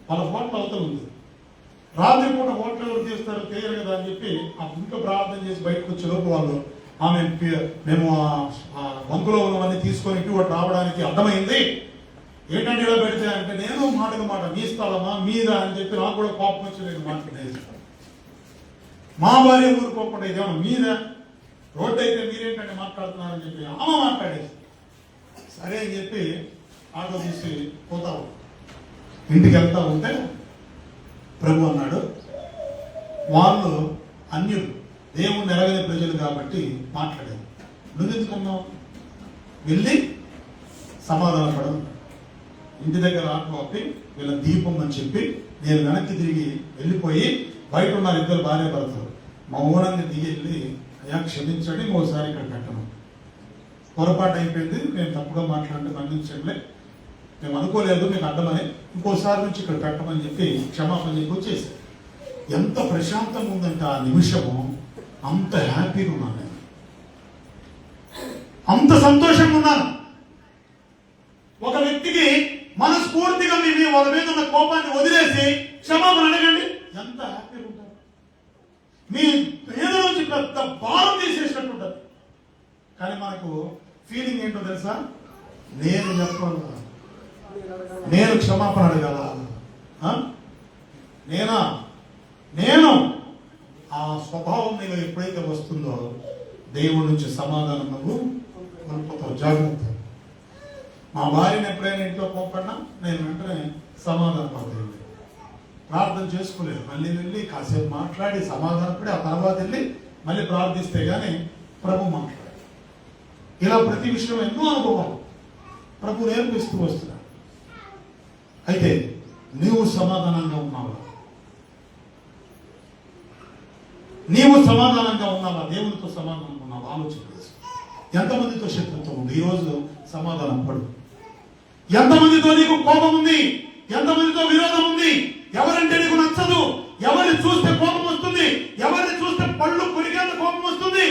వాళ్ళ హోటల్ అవతల ఉంది. రాత్రి పూట హోటల్ ఎవరు తీస్తారు, తీయరు కదా అని చెప్పి ఆ ఇంట్లో ప్రార్థన చేసి బయటకు వచ్చే లోపు వాళ్ళు మేము బంకులో ఉన్నవన్నీ తీసుకొని ఇంటి ఒకటి రావడానికి అర్థమైంది. ఏంటంటే ఇలా పెడితే అంటే నేను మాటకు మాట మీ స్థలమా మీద అని చెప్పి నాకు కూడా కోపం వచ్చి నేను మాట్లాడేది. మా భార్య ఊరుకోకుండా ఇదేమో మీద రోడ్డు అయితే మీరేంటంటే మాట్లాడుతున్నారని చెప్పి ఆమె మాట్లాడేది. సరే అని చెప్పి ఆటో తీసి పోతావు, ఇంటికి వెళ్తా ఉంటే ప్రభు అన్నాడు, వాళ్ళు అన్యులు, దేవుణ్ణి ఎరగని ప్రజలు కాబట్టి మాట్లాడారు. నువ్వెందుకున్నావు? వెళ్ళి సమాధానపడవు. ఇంటి దగ్గర ఆటో ఆపి వీళ్ళ దీపం అని చెప్పి నేను వెనక్కి తిరిగి వెళ్ళిపోయి బయట ఉన్నారు ఇద్దరు భార్య భర్తలు. మౌనంగా దిగి వెళ్ళి అయ్యా క్షమించండి, ఇంకోసారి ఇక్కడ పెట్టను, పొరపాటు అయిపోయింది, నేను తప్పుగా మాట్లాడితే మన్నించండి, మేము అనుకోలేదు మీకు అడ్డమని, ఇంకోసారి నుంచి ఇక్కడ పెట్టమని చెప్పి క్షమాపణ చెప్పి వచ్చేసి. ఎంత ప్రశాంతంగా ఉందంటే ఆ నిమిషము, అంత హ్యాపీగా ఉన్నాను నేను, అంత సంతోషంగా ఉన్నాను. ఒక వ్యక్తికి మనస్ఫూర్తిగా మీ వాళ్ళ మీద ఉన్న కోపాన్ని వదిలేసి క్షమాపణ అడగండి, ఎంత హ్యాపీగా ఉంటారు. మీ ఏదో నుంచి పెద్ద భారం తీసేసినట్టు ఉంటుంది. కానీ మనకు ఫీలింగ్ ఏంటో తెలుసా? నేను చెప్పాలి, నేను క్షమాపణ అడగాల, నేను ఆ స్వభావం నీలో ఎప్పుడైతే వస్తుందో దేవుడి నుంచి సమాధానం నువ్వు కోల్పోతావు. జాగ్రత్త. మా భార్యను ఎప్పుడైనా ఇంట్లో కోపడినా నేను వెంటనే సమాధానం పడతాను. ప్రార్థన చేసుకోలేదు, మళ్ళీ వెళ్ళి కాసేపు మాట్లాడి సమాధానపడి ఆ తర్వాత వెళ్ళి మళ్ళీ ప్రార్థిస్తే గానీ ప్రభు మాట్లాడాలి. ఇలా ప్రతి విషయం ఎన్నో అనుభవాలు ప్రభు నేర్పిస్తూ వస్తున్నాడు. అయితే నీవు సమాధానంగా ఉన్నావా? నీవు సమాధానంగా ఉన్నావా? దేవునితో సమాధానంగా ఉన్నావా? ఆలోచన చేసి. ఎంతమందితో శత్రుత్వం ఉంది ఈరోజు? సమాధానం పడు. ఎంతమందితో నీకు కోపం ఉంది? ఎంతమందితో విరోధం ఉంది? ఎవరంటే నీకు నచ్చదు? ఎవరిని చూస్తే కోపం వస్తుంది? ఎవరిని చూస్తే పళ్ళు కొరికేంత కోపం వస్తుంది?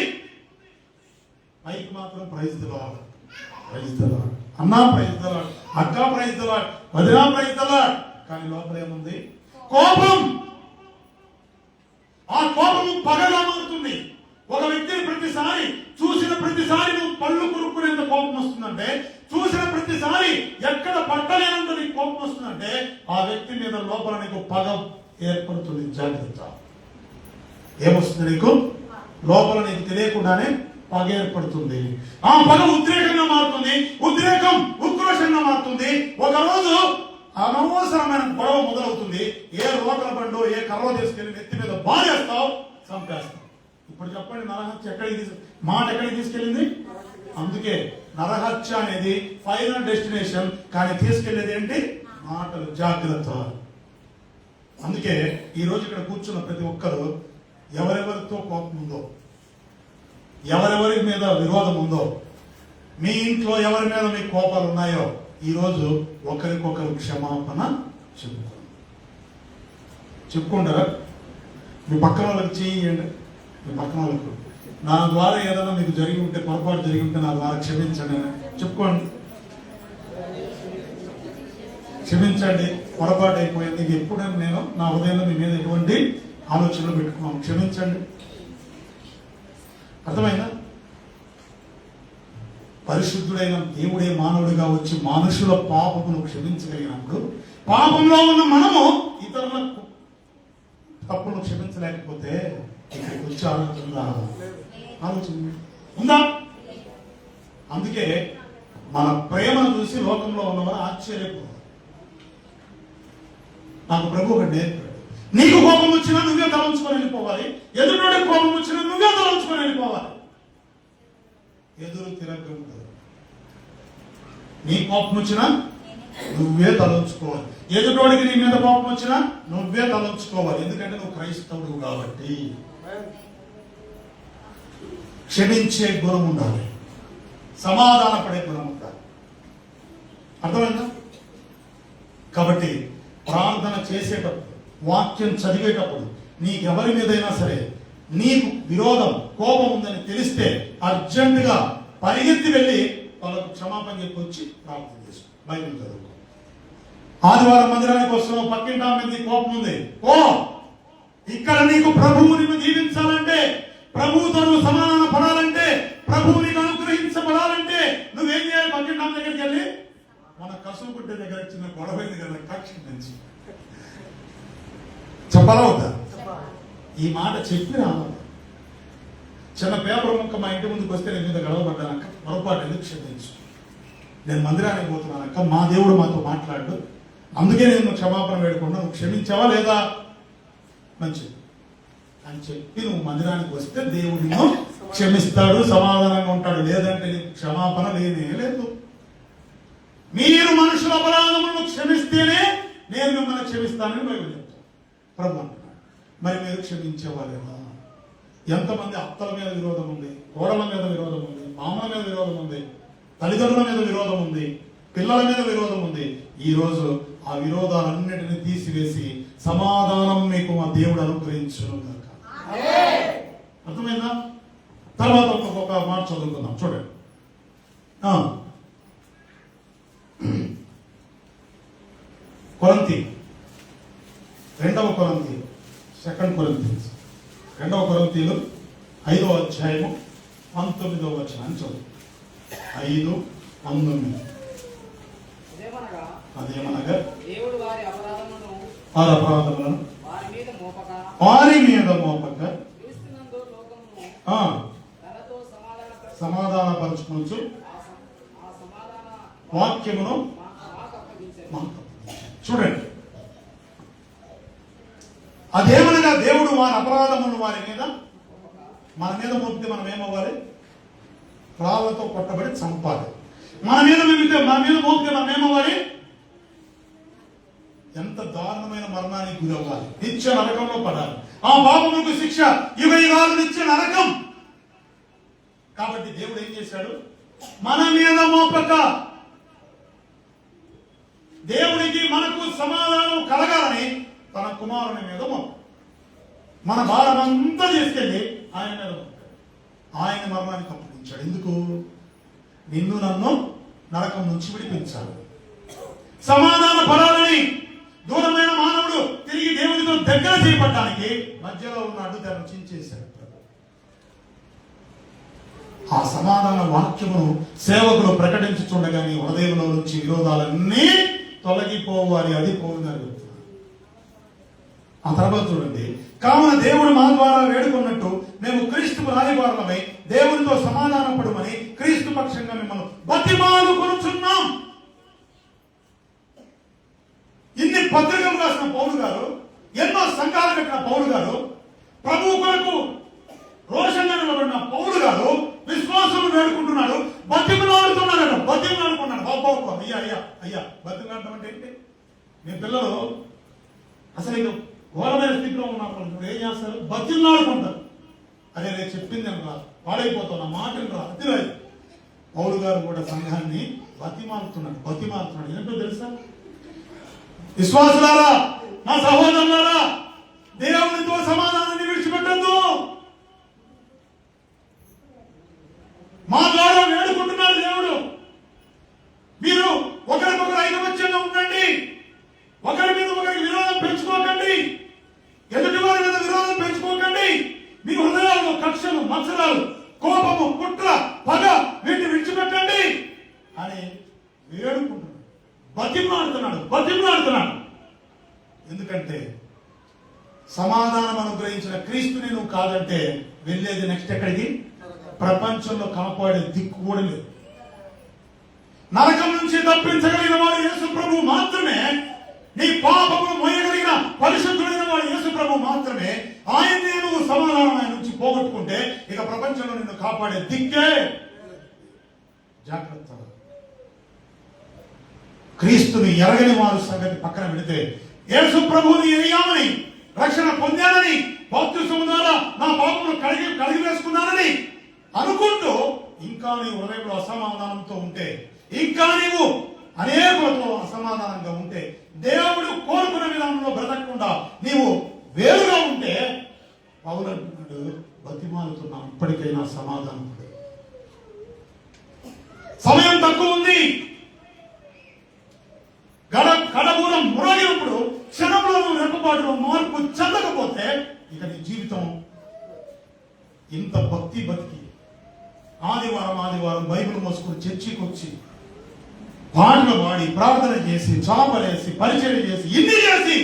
పైకి మాత్రం praise the Lord, praise the Lord, అన్నా ప్రైజ్ ది లార్డ్, అక్క ప్రైజ్ ది లార్డ్, వదినా ప్రైజ్ ది లార్డ్. కానీ లోపల ఏముంది? కోపం. ఆ కోపము పగగా మారుతుంది. ఒక వ్యక్తిని ప్రతిసారి చూసిన ప్రతిసారి నువ్వు పళ్ళు కొరుక్కునేంత కోపం వస్తుందంటే, చూసిన ప్రతిసారి ఎక్కడ పట్టలేనంత నీకు కోపం వస్తుందంటే ఆ వ్యక్తి మీద లోపల నీకు పగ ఏర్పడుతుంది. జాగ్రత్త. ఏమొస్తుంది నీకు? లోపల నీకు తెలియకుండానే పగ ఏర్పడుతుంది. ఆ పగ ఉద్రేకంగా మారుతుంది, ఉద్రేకం ఉక్రోషంగా మారుతుంది. ఒకరోజు అనవసరమైన గొడవ మొదలవుతుంది. ఏ రోడ్ల బండో ఏ కర్రో తీసుకెళ్లి నెత్తి మీద బాధేస్తావు, చంపేస్తావు. ఇప్పుడు చెప్పండి, నరహత్య ఎక్కడికి తీసుకెళ్ళింది? అందుకే నరహత్య అనేది ఫైనల్ డెస్టినేషన్, కానీ తీసుకెళ్లేది ఏంటి? మాటలు. జాగ్రత్త. అందుకే ఈ రోజు ఇక్కడ కూర్చున్న ప్రతి ఒక్కరు ఎవరెవరితో కోపం ఉందో, ఎవరెవరి మీద విరోధం ఉందో, మీ ఇంట్లో ఎవరి మీద మీ కోపాలు ఉన్నాయో ఈ రోజు ఒకరికొకరు క్షమాపణ చెప్పుకుంటారా? మీ పక్కన వాళ్ళకి చేయండి, మీ పక్కన వాళ్ళకు నా ద్వారా ఏదైనా మీకు జరిగి ఉంటే, పొరపాటు జరిగి ఉంటే నా ద్వారా క్షమించండి అని చెప్పుకోండి. క్షమించండి, పొరపాటు అయిపోయింది. ఎప్పుడైనా నేను నా హృదయంలో మీ మీద ఎటువంటి ఆలోచనలు పెట్టుకున్నాను, క్షమించండి. అర్థమైందా? పరిశుద్ధుడైన దేవుడే మానవుడిగా వచ్చి మనుషుల పాపమును క్షమించగలిగినప్పుడు, పాపంలో ఉన్న మనము ఇతరుల తప్పును క్షమించలేకపోతే ఇక్కడికి వచ్చి ఆలోచన ఉందా? అందుకే మన ప్రేమను చూసి లోకంలో ఉన్నవారు ఆశ్చర్యపోవాలి. నాకు ప్రభు ఒకటి నేర్పాడు, నీకు కోపం వచ్చినా నువ్వే తలంచుకొని వెళ్ళిపోవాలి, ఎదురుడి కోపం వచ్చినా నువ్వే తలంచుకొని వెళ్ళిపోవాలి. ఎదురు తిరగకూడదు. నీ కోపం వచ్చినా నువ్వే తలంచుకోవాలి, ఎదుటోడికి నీ మీద కోపం వచ్చినా నువ్వే తలంచుకోవాలి. ఎందుకంటే నువ్వు క్రైస్తవుడు కాబట్టి. క్షమించే గుణం ఉండాలి, సమాధాన పడే గుణం ఉండాలి. అర్థమైందా? కాబట్టి ప్రార్థన చేసేటప్పుడు, వాక్యం చదివేటప్పుడు నీకెవరి మీదైనా సరే నీకు విరోధం, కోపం ఉందని తెలిస్తే అర్జెంటుగా పరిగెత్తి వెళ్ళి వాళ్ళకు క్షమాపణ చెప్పి వచ్చి ప్రార్థన చేసుకో, బైబిల్ చదువుకో. ఆదివారం మందిరానికి వస్తున్నావు, పక్కింటి ఆమె మీద కోపం ఉంది, ఓ ఇక్కడ నీకు ప్రభువు నిన్ను దీవించాలంటే, ప్రభువుతో నువ్వు సమాధాన పడాలంటే, ప్రభువు నీకు అనుగ్రహించబడాలంటే నువ్వేం చేయాలి? పక్కింటి ఆమె దగ్గరికి వెళ్ళి, మన కసువు గుడ్డ దగ్గర చిన్న గొడవైంది కదా, కక్ష నుంచి చెప్పాలా వద్దా? ఈ మాట చెప్పి రావాలి. చిన్న పేపర్ ముక్క మా ఇంటి ముందుకు వస్తే నేను మీద గడవబడ్డానక్క, పొరపాటు ఎందుకు క్షమించు, నేను మందిరానికి పోతున్నానక్క, మా దేవుడు మాతో మాట్లాడు, అందుకే నేను క్షమాపణ వేడుకున్నా, నువ్వు క్షమించావా లేదా మంచిది అని చెప్పి నువ్వు మందిరానికి వస్తే దేవుడు నిన్ను క్షమిస్తాడు, సమాధానంగా ఉంటాడు. లేదంటే నీకు క్షమాపణ లేనే లేదు. మీరు మనుషుల అపరాధములను క్షమిస్తేనే నేను మిమ్మల్ని క్షమిస్తానని బైబిల్ చెప్తాను, ప్రభు అంటున్నాడు. మరి మీరు క్షమించేవారేమా? ఎంతమంది అత్తల మీద విరోధం ఉంది, కోడల మీద విరోధం ఉంది, మామల మీద విరోధం ఉంది, తల్లిదండ్రుల మీద విరోధం ఉంది, పిల్లల మీద విరోధం ఉంది. ఈ రోజు ఆ విరోధాలన్నిటిని తీసివేసి సమాధానం మీకు మా దేవుడు అనుగ్రహించును గాక. అర్థమైందా? తర్వాత ఒక్కొక్క మాట చదువుకుందాం, చూడండి. కొరింథీ, 2వ కొరింథీ, 2 కొరింథీస్, 2వ కొరింథీలు 5వ అధ్యాయము 19వ వచనాన్ని చదువు. 5:19. అదేమనగా దేవుడు వారి అపరాధములను వారి మీద మోపక క్రీస్తునందు లోకమును తనతో సమాధానపరచుకొనుచు వాక్యమును చూడండి. అదేమనగా దేవుడు వారి అపరాధములను వారి మీద, మన మీద మోపితే మనం ఏమవ్వాలి? రాళ్లతో కొట్టబడి చంపాలి. మన మీద మోపితే మనం ఏమవ్వాలి? ఎంత దారుణమైన మరణానికి గురవ్వాలి, నిత్య నరకంలో పడాలి. ఆ పాపములకు శిక్ష యుగయుగాలు నిత్య నరకం. కాబట్టి దేవుడు ఏం చేశాడు? మన మీద మోపక, దేవునికి మనకు సమాధానం కలగాలని తన కుమారుని మీద మోప, మన భారం అంతా తీసుకెళ్ళి ఆయన మీద మోపాడు. ఆయన మరణానికి అప్పగించాడు. ఎందుకు? నిన్ను నన్ను నరకం నుంచి విడిపించాలి, సమాధాన పడాలని. దూరమైన మానవుడు తిరిగి దేవునితో దగ్గర చేయబడటానికి మధ్యలో ఉన్న అడ్డుతెరను చించేశాడు. ఆ సమాధాన వాక్యమును సేవకులు ప్రకటించుచుండగానే హృదయంలో నుంచి విరోధాలన్నీ తొలగిపోవాలి. అది పౌలు గారు చెప్తున్నారు. ఆ తర్వాత చూడండి, కావున దేవుడు మా ద్వారా వేడుకున్నట్టు మేము క్రీస్తుకు రాయబారులమై దేవునితో సమాధాన పడమని క్రీస్తు పక్షంగా మిమ్మల్ని బతిమాలుకొనుచున్నాం. ఇన్ని పత్రికలు రాసిన పౌలు గారు, ఎన్నో సంఘాలు కట్టిన పౌలు గారు, ప్రభువు కొరకు రోషంగా నిలబడిన పౌలు గారు విశ్వాసం వేడుకుంటున్నాడు, బతిమలాడుతున్నాడు. బతిమలాడుకున్నాడు. బాబు అయ్యా అయ్యా అయ్యా బతిమలాడటం అంటే ఏంటి? మీ పిల్లలు అసలు ఇక ఘోరమైన స్థితిలో ఉన్నప్పుడు ఏం చేస్తారు? బతిమలాడుకుంటారు. అదే నేను చెప్పింది రా, పాడైపోతున్నా, మాటలు రా, అది రాదు. పౌలు గారు కూడా సంఘాన్ని బతిమాలుతున్నాడు. ఏంటో తెలుసా? విశ్వాసులారా, మా సహోదరులారా, దేవునితో సమాధానాన్ని విడిచిపెట్టద్దు. వేడుకుంటున్నాడు, బతిమలాడుతున్నాడు. ఎందుకంటే సమాధానం అనుగ్రహించిన క్రీస్తుని నువ్వు కాదంటే వెళ్ళేది నెక్స్ట్ ఎక్కడికి? ప్రపంచంలో కాపాడే దిక్కు కూడా లేదు. నరకం నుంచి తప్పించగలిగిన వాడు యేసు ప్రభు మాత్రమే. నీ పాపమును మోయగలిగిన పరిశుద్ధుడైన వాడు యేసు ప్రభు మాత్రమే. ఆయన్నే నువ్వు సమాధానం ఆయన నుంచి పోగొట్టుకుంటే ఇక ప్రపంచంలో నిన్ను కాపాడే దిక్కే. జాగ్రత్త. క్రీస్తుని ఎరగని వారు సంగతి పక్కన పెడితే, యేసు ప్రభువుని ఎరిగామని, రక్షణ పొందానని, బాప్తిస్మం ద్వారా నా పాపమును కడిగి వేసుకున్నానని అనుకుంటూ ఇంకా నీ హృదయంలో అసమాధానంతో ఉంటే, ఇంకా నీవు అనేకులతో అసమాధానంగా ఉంటే, దేవుడు కోరుకున్న విధానంలో బ్రతకకుండా నీవు వేరుగా ఉంటే, పౌలు అంటున్నాడు, బతిమాలుతున్నా ఇప్పటికైనా సమాధానం పడు. సమయం తక్కువ ఉంది. కడబూరం మురగినప్పుడు క్షణంలో నువ్వు రెప్పపాటులో మార్పు చెందకపోతే ఇక నీ జీవితం ఇంత భక్తి బతికి ఆదివారం బైబిల్ మోసుకుని చర్చికి వచ్చి పాటలు పాడి ప్రార్థన చేసి చాపలేసి పరిచయం చేసి ఇన్ని చేసి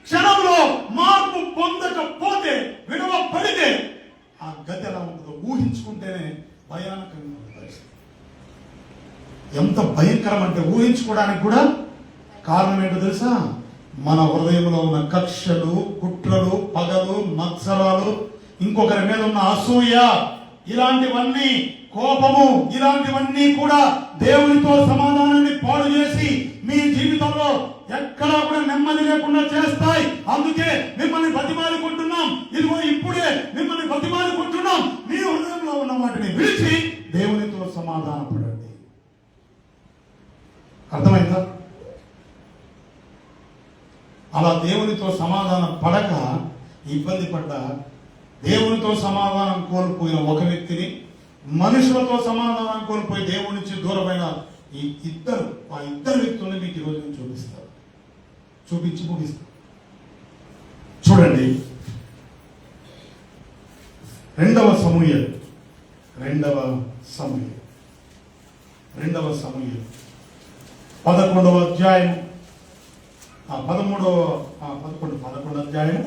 క్షణంలో మార్పు పొందకపోతే, విడవ పడితే ఆ గతి ఎలా ఉంటుందో ఊహించుకుంటేనే భయానకంగా ఉంటుంది. ఎంత భయంకరం అంటే ఊహించుకోవడానికి కూడా కారణం ఏంటో తెలుసా? మన హృదయంలో ఉన్న కక్షలు, కుట్రలు, పగలు, మత్సరాలు, ఇంకొకరి మీద ఉన్న అసూయ, ఇలాంటివన్నీ, కోపము, ఇలాంటివన్నీ కూడా దేవునితో సమాధానాన్ని పాడు చేసి మీ జీవితంలో ఎక్కడా కూడా నెమ్మది లేకుండా చేస్తాయి. అందుకే మిమ్మల్ని బతిమాలుకుంటున్నాం. ఇదిగో ఇప్పుడే మిమ్మల్ని బతిమాలుకుంటున్నాం. మీ హృదయంలో ఉన్న వాటిని విడిచి దేవునితో సమాధాన పడండి. అర్థమైందా? అలా దేవునితో సమాధానం పడక ఇబ్బంది పడ్డ, దేవునితో సమాధానం కోల్పోయిన ఒక వ్యక్తిని, మనుషులతో సమాధానం కోల్పోయి దేవుడి నుంచి దూరమైన ఆ ఇద్దరు వ్యక్తుల్ని మీకు ఈరోజు నేను చూపించి ముగిస్తాను. చూడండి, 2వ సమూయేలు 11వ అధ్యాయం 11 అధ్యాయం.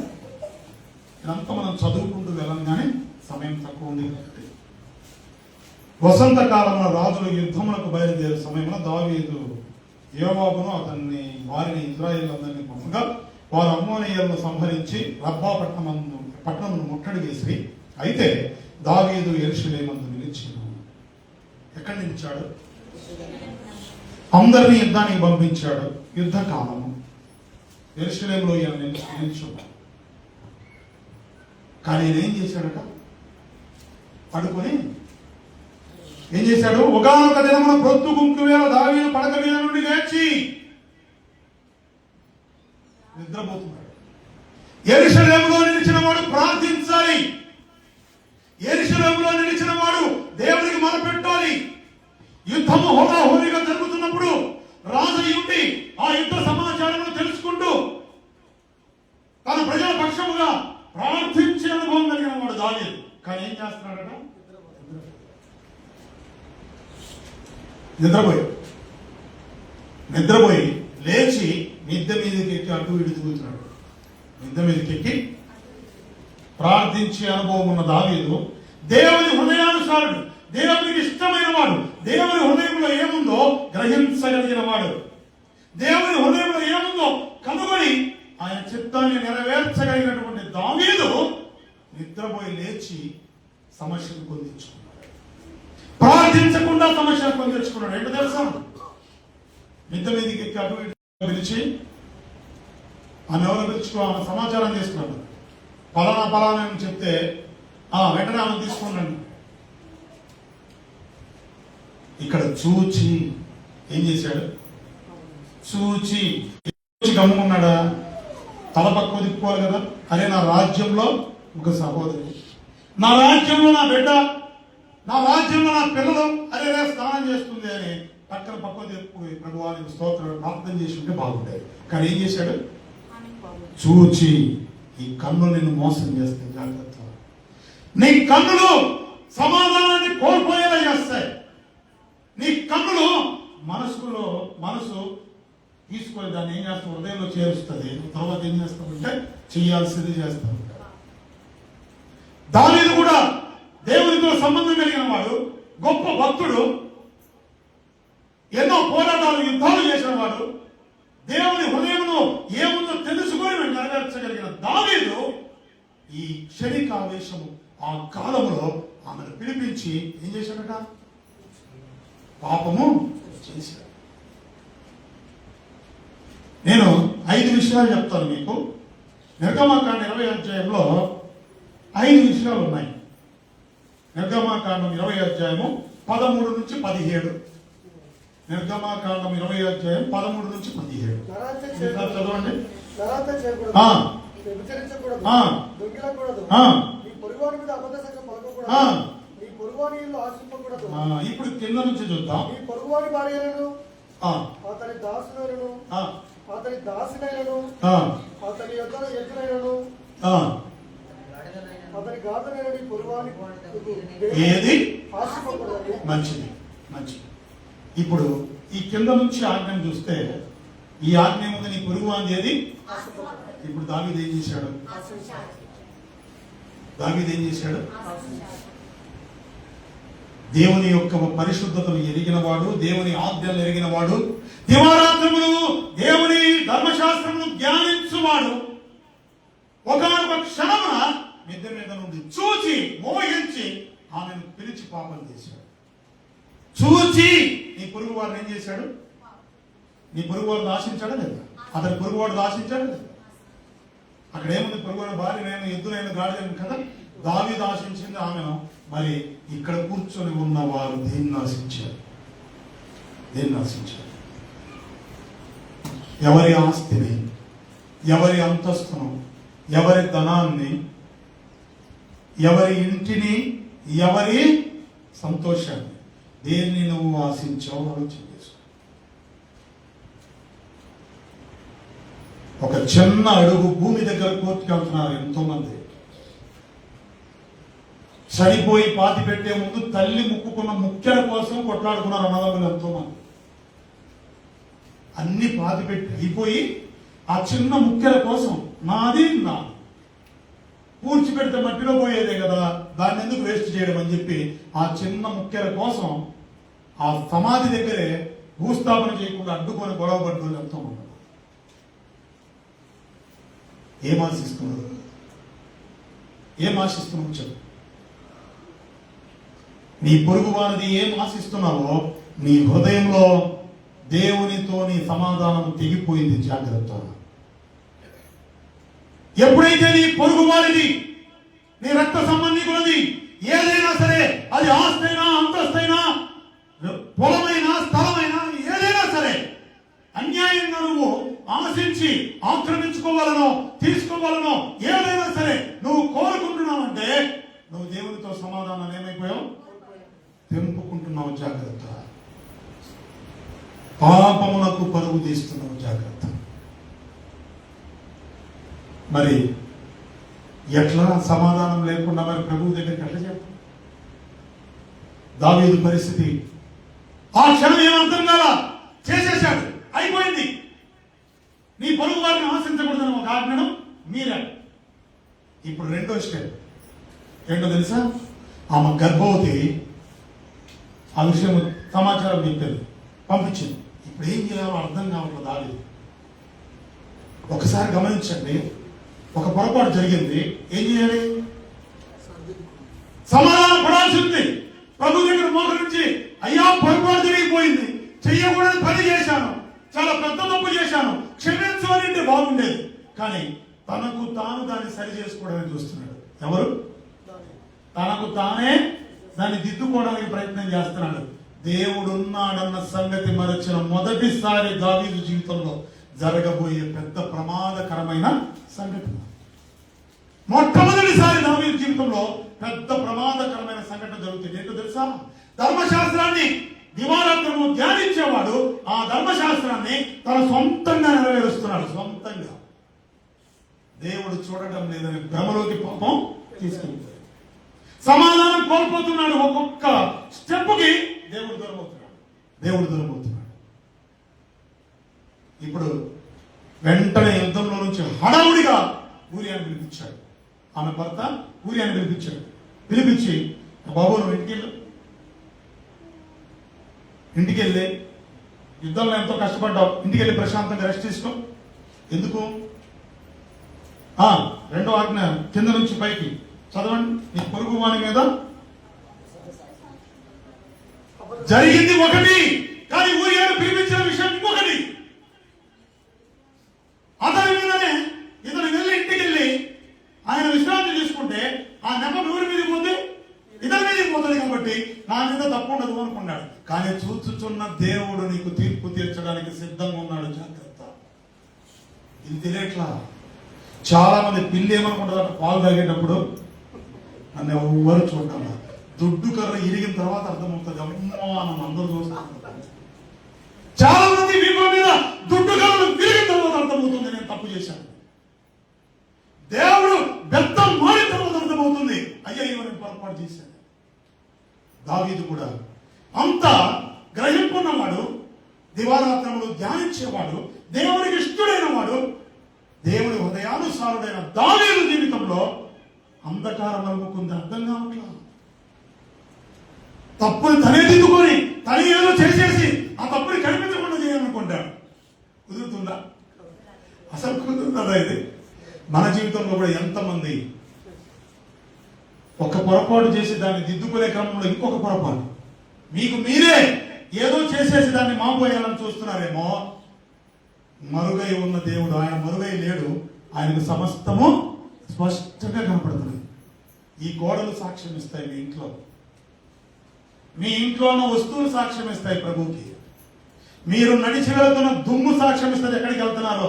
ఇదంతా మనం చదువుకుంటూ వెళ్ళంగానే సమయం తక్కువ ఉంది కాబట్టి, వసంతకాలంలో రాజులు యుద్ధములకు బయలుదేరే సమయంలో దావీదు యోవాబును వారిని ఇశ్రాయేలులందరినీ పంపగా వారు అమ్మోనీయులను సంహరించి రబ్బా పట్టణమును ముట్టడి వేసి, అయితే దావీదు యెరూషలేమందు నిలిచాడు. ఎక్కడ నిలిచాడు? అందరినీ యుద్ధానికి పంపించాడు. యుద్ధ కాలము యెరూషలేములో నిలిచాడు. కానీ ఆయన ఏం చేశాడట? పడుకొని ఏం చేశాడు? ఒకానొక దినమున ప్రొద్దు గుంపు వేళ దావీదు పడక మీద నుండి లేచి నిద్రపోతున్నాడు. యెరూషలేములో నిలిచిన వాడు ప్రార్థించాలి. యెరూషలేములో నిలిచిన వాడు దేవునికి మొరపెట్టాలి. యుద్ధము హోరాహోరీగా జరుగుతున్నప్పుడు రాజు ఉండి ఆ యుద్ధ సమాచారం తెలుసుకుంటూ తన ప్రజల పక్షముగా ప్రార్థించే అనుభవం కలిగిన వాడు దావీదు. కానీ ఏం చేస్తున్నాడట? నిద్రపోయి లేచి మిద్దె మీదకి ఎక్కి అటు ఇటు తిరుగుతున్నాడు. మిద్దె మీదకి ఎక్కి ప్రార్థించే అనుభవం ఉన్న దావీదు దేవుని హృదయానుసారుడు, దేవునికి ఇష్టమైన వాడు, దేవుని హృదయంలో ఏముందో గ్రహించగలిగిన వాడు, దేవుని హృదయంలో ఏముందో కనుగొని ఆయన చిత్తాన్ని నెరవేర్చగలిగినటువంటి దావీదు నిద్రపోయి లేచి సమస్యను పొందించుకున్నాడు. ప్రార్థించకుండా సమస్యను పొందించుకున్నాడు. ఏంటో తెలుసా? మిద్దె మీదకి ఎక్కి అటు ఇటు పిలిచి ఆమె ఎవరో పిలుచుకో, ఆమె సమాచారం తీసుకున్నాడు. పలానా అని చెప్తే వెంటనే ఆమె తీసుకున్నాడు. ఇక్కడ చూచి ఏం చేశాడు? చూచి గమ్ముకున్నాడా? తల పక్కకు తిప్పుకోవాలి కదా. అరే, నా రాజ్యంలో ఒక సహోదరి, నా రాజ్యంలో నా బిడ్డ, నా రాజ్యంలో నా పిల్లలు అరే స్నానం చేస్తుంది అని పక్కకు తిప్పుకుని ప్రభువానికి స్తోత్రం ప్రార్థన చేసి ఉంటే బాగుండేది. కానీ ఏం చేశాడు? చూచి ఈ కన్ను నిన్ను మోసం చేస్తే జాగ్రత్త. నీ కన్నులు సమాధానాన్ని కోల్పోయేలా చేస్తాయి. నీ కన్నులు మనసు తీసుకొని దాన్ని ఏం చేస్తాం, హృదయంలో చేరుస్తుంది. తర్వాత ఏం చేస్తామంటే చేయాల్సింది చేస్తాం. దావీదు కూడా దేవునితో సంబంధం కలిగిన వాడు, గొప్ప భక్తుడు, ఎన్నో పోరాటాలు యుద్ధాలు చేసిన వాడు, దేవుని హృదయంలో ఏముందో తెలుసుకొని నెరవేర్చగలిగిన దావీదు ఈ క్షణికావేశము ఆ కాలంలో ఆమెను పిలిపించి ఏం చేశాడట, పాపము చేశాడు. నేను 5 విషయాలు చెప్తాను మీకు. నిర్గమాకాండ 20 అధ్యాయంలో 5 విషయాలు ఉన్నాయి. నిర్గమాకాండం 20 అధ్యాయము 13 నుంచి 17. నిర్గమాకాండం 20 అధ్యాయం 13 నుంచి 17. చదవండి. ఆ. వ్యభిచరించకూడదు, ఆ. దొంగిలకూడదు, ఆ. నీ పొరుగువాని మీద అబద్ధ సాక్ష్యం పలకకూడదు, ఆ. నీ పొరుగువాని ఇల్లు ఆశింపకూడదు. ఇప్పుడు కింద నుంచి చూద్దాం. నీ పొరుగువాని భార్యలను, ఆ. అతని దాసులను, ఆ. అతని దాసినైనను, ఆ. అతని యొద్ద ఎద్దునైనను, ఆ. అతని గాతనైన నీ పొరుగువాని ఏది ఆశింపకూడదు. మంచిది, మంచిది. ఇప్పుడు ఈ కింద నుంచి ఆజ్ఞను చూస్తే ఈ ఆజ్ఞ ముందు నీ పొరుగు వాంది ఏది. ఇప్పుడు దావీదు ఏం చేశాడు, దేవుని యొక్క పరిశుద్ధతను ఎరిగిన వాడు, దేవుని ఆజ్ఞలు ఎరిగిన వాడు, దివారాత్రములు దేవుని ధర్మశాస్త్రమును ధ్యానించువాడు ఒకనొక క్షణమున మిద్దె మీద నుండి చూచి మోహించి ఆమెను పిలిచి పాపం చేశాడు. చూచి నీ పొరుగు వారిని ఏం చేశాడు, నీ పొరుగు వారిని ఆశించాడా లేదా, అతని పొరుగు వాడు ఆశించాడా లేదా. అక్కడ ఏముంది, పొరుగున భార్య నేను ఎద్దునైన గాడిదైన కదా. దావీదు ఆశించింది ఆమెను. మరి ఇక్కడ కూర్చొని ఉన్న వారు దేన్ని ఆశించారు, ఎవరి ఆస్తిని, ఎవరి అంతస్తును, ఎవరి ధనాన్ని, ఎవరి ఇంటిని, ఎవరి సంతోషాన్ని, దేన్ని నువ్వు ఆశించావు ఆలోచన చేసుకో. ఒక చిన్న అడుగు భూమి దగ్గర కోర్టుకు వెళ్తున్నారు ఎంతో మంది. చనిపోయి పాతి పెట్టే ముందు తల్లి ముక్కుకున్న ముఖ్యల కోసం కొట్లాడుకున్నారు అన్నదమ్ములు ఎంతో మంది. అన్ని పాతి పెట్టి అయిపోయి ఆ చిన్న ముఖ్యల కోసం నాది పూడ్చిపెడితే మట్టిలో పోయేదే కదా, దాన్ని ఎందుకు వేస్ట్ చేయడం అని చెప్పి ఆ చిన్న ముఖ్యల కోసం ఆ సమాధి దగ్గరే భూస్థాపన చేయకుండా అడ్డుకొని గొడవ పడ్డోళ్ళు ఎంతో మంది. ఏం ఆశిస్తున్నావు చెప్పు. నీ పొరుగు వారిది ఏం ఆశిస్తున్నావో నీ హృదయంలో దేవునితో నీ సమాధానం తెగిపోయింది. జాగ్రత్త. ఎప్పుడైతే నీ పొరుగు వారిది, నీ రక్త సంబంధికులది ఏదైనా సరే, అది ఆస్తైనా, అంతస్తైనా, పొలమైనా, స్థలమైనా, ఏదైనా సరే, అన్యాయంగా నువ్వు ఆశించి ఆక్రమించుకోవాలనో తీసుకోవాలనో ఏదైనా సరే నువ్వు కోరుకుంటున్నావంటే నువ్వు దేవునితో సమాధానం ఏమైపోయావు, తెంపుకుంటున్నావు. జాగ్రత్త. పాపమునకు పరుగు తీస్తున్నావు. జాగ్రత్త. మరి ఎట్లా సమాధానం లేకుండా మరి ప్రభువు దగ్గరికి ఎట్లా చెప్పు. దావీదు పరిస్థితి ఆ క్షణం ఏమర్థం కాలా, చేసేశాడు, అయిపోయింది. నీ పొరుగు వారిని ఆశించకూడదని ఒక ఆజ్ఞను మీరే. ఇప్పుడు రెండో స్టెప్ ఏంటో తెలుసా, ఆమె గర్భవతి. ఆ విషయం సమాచారం చెప్పారు, పంపించింది. ఇప్పుడు ఏం చేయాలో అర్థం కావట్లేదు దావీదు. ఒకసారి గమనించండి, ఒక పొరపాటు జరిగింది. ఏం చేయాలి, సమాధానం పడాల్సి ఉంది. ప్రభు దగ్గర మోకరించి అయ్యా పొరపాటు జరిగిపోయింది, చెయ్యకూడని పని చేశాను, చాలా పెద్ద తప్పు చేశాను, క్షమించు అని బాగుండేది. కానీ తనకు తాను దాన్ని సరి చేసుకోవడానికి చూస్తున్నాడు. ఎవరు? తనకు తానే దాన్ని దిద్దుకోవడానికి ప్రయత్నం చేస్తున్నాడు. దేవుడున్నాడన్న సంగతి మరచిన మొదటిసారి దావీదు జీవితంలో జరగబోయే పెద్ద ప్రమాదకరమైన సంఘటన. మొట్టమొదటిసారి దావీదు జీవితంలో పెద్ద ప్రమాదకరమైన సంఘటన జరుగుతుంది. ఏంటో తెలుసా, ధర్మశాస్త్రాన్ని దివారాత్రము ధ్యానించేవాడు ఆ ధర్మశాస్త్రాన్ని తన సొంతంగా నెరవేరుస్తున్నాడు. సొంతంగా దేవుడు చూడటం లేదని భ్రమలోకి పాపం తీసుకెళ్తాడు. సమాధానం కోల్పోతున్నాడు. ఒక్కొక్క స్టెప్కి దేవుడు దూరం అవుతున్నాడు. ఇప్పుడు వెంటనే యుద్ధంలో నుంచి హడావుడిగా ఊరియాని పిలిపించాడు. ఆమె భర్త ఊరియాని పిలిపించాడు. పిలిపించి, బాబు నువ్వు ఇంటికి వెళ్ళి యుద్ధంలో ఎంతో కష్టపడ్డావు, ఇంటికి వెళ్ళి ప్రశాంతంగా రెస్ట్ తీసుకో. ఎందుకు? రెండో ఆజ్ఞ కింద నుంచి పైకి చదవండి. నీ పొరుగు వాని మీద జరిగింది ఒకటి, కానీ ఊరియాను పిలిపించిన విషయం ఇంకొకటి. అతని మీదనే ఇతను వెళ్ళి ఇంటికి వెళ్ళి ఆయన విశ్రాంతి తీసుకుంటే ఆ నెపం ఊరి మీద పోతే ఇతని మీదకి పోతుంది కాబట్టి నా మీద తప్పు ఉండదు అనుకున్నాడు. కానీ చూచుచున్న దేవుడు నీకు తీర్పు తీర్చడానికి సిద్ధంగా ఉన్నాడు. జాగ్రత్త. ఇది తెలియట్లా. చాలా మంది పిల్లి ఏమనుకుంటారు, పాలు తాగేటప్పుడు నన్ను ఎవరు చూడాల, దుడ్డు కర్ర ఇరిగిన తర్వాత అర్థమవుతుంది. అమ్మో నన్ను అందరూ చూస్తాను. చాలా మంది వీపుల మీద దుడ్డు కర్రలు విరిగిన తర్వాత అర్థమవుతుంది నేను తప్పు చేశాను. దేవుడు బెత్తం మారిన తర్వాత అర్థమవుతుంది, అయ్యో నేను పొరపాటు చేశాను. దావీదు కూడా అంత గ్రహింపున్నవాడు, దివారాత్రములు ధ్యానించేవాడు, దేవునికి ఇష్టడైన వాడు, దేవుని హృదయానుసారుడైన దావీదు జీవితంలో అంధకారం నమ్ముకుంది. అర్థం కావట్లా. తప్పుని తనే దిద్దుకొని తన ఏదో చేసేసి ఆ తప్పుని కనిపించకుండా చేయాలనుకుంటాడు. కుదురుతుందా? అసలు కుదురుతుందా? ఇది మన జీవితంలో కూడా ఎంతమంది ఒక పొరపాటు చేసి దాన్ని దిద్దుకునే క్రమంలో ఇంకొక పొరపాటు, మీకు మీరే ఏదో చేసేసి దాన్ని మాపోయాలని చూస్తున్నారేమో. మరుగై ఉన్న దేవుడు ఆయన మరుగై లేడు. ఆయనకు సమస్తము స్పష్టంగా కనపడుతుంది. ఈ గోడలు సాక్ష్యం ఇస్తాయి. మీ ఇంట్లో ఉన్న వస్తువులు సాక్ష్యం ఇస్తాయి ప్రభుకి. మీరు నడిచి వెళ్తున్న దుమ్ము సాక్ష్యం ఇస్తుంది ఎక్కడికి వెళ్తున్నారో.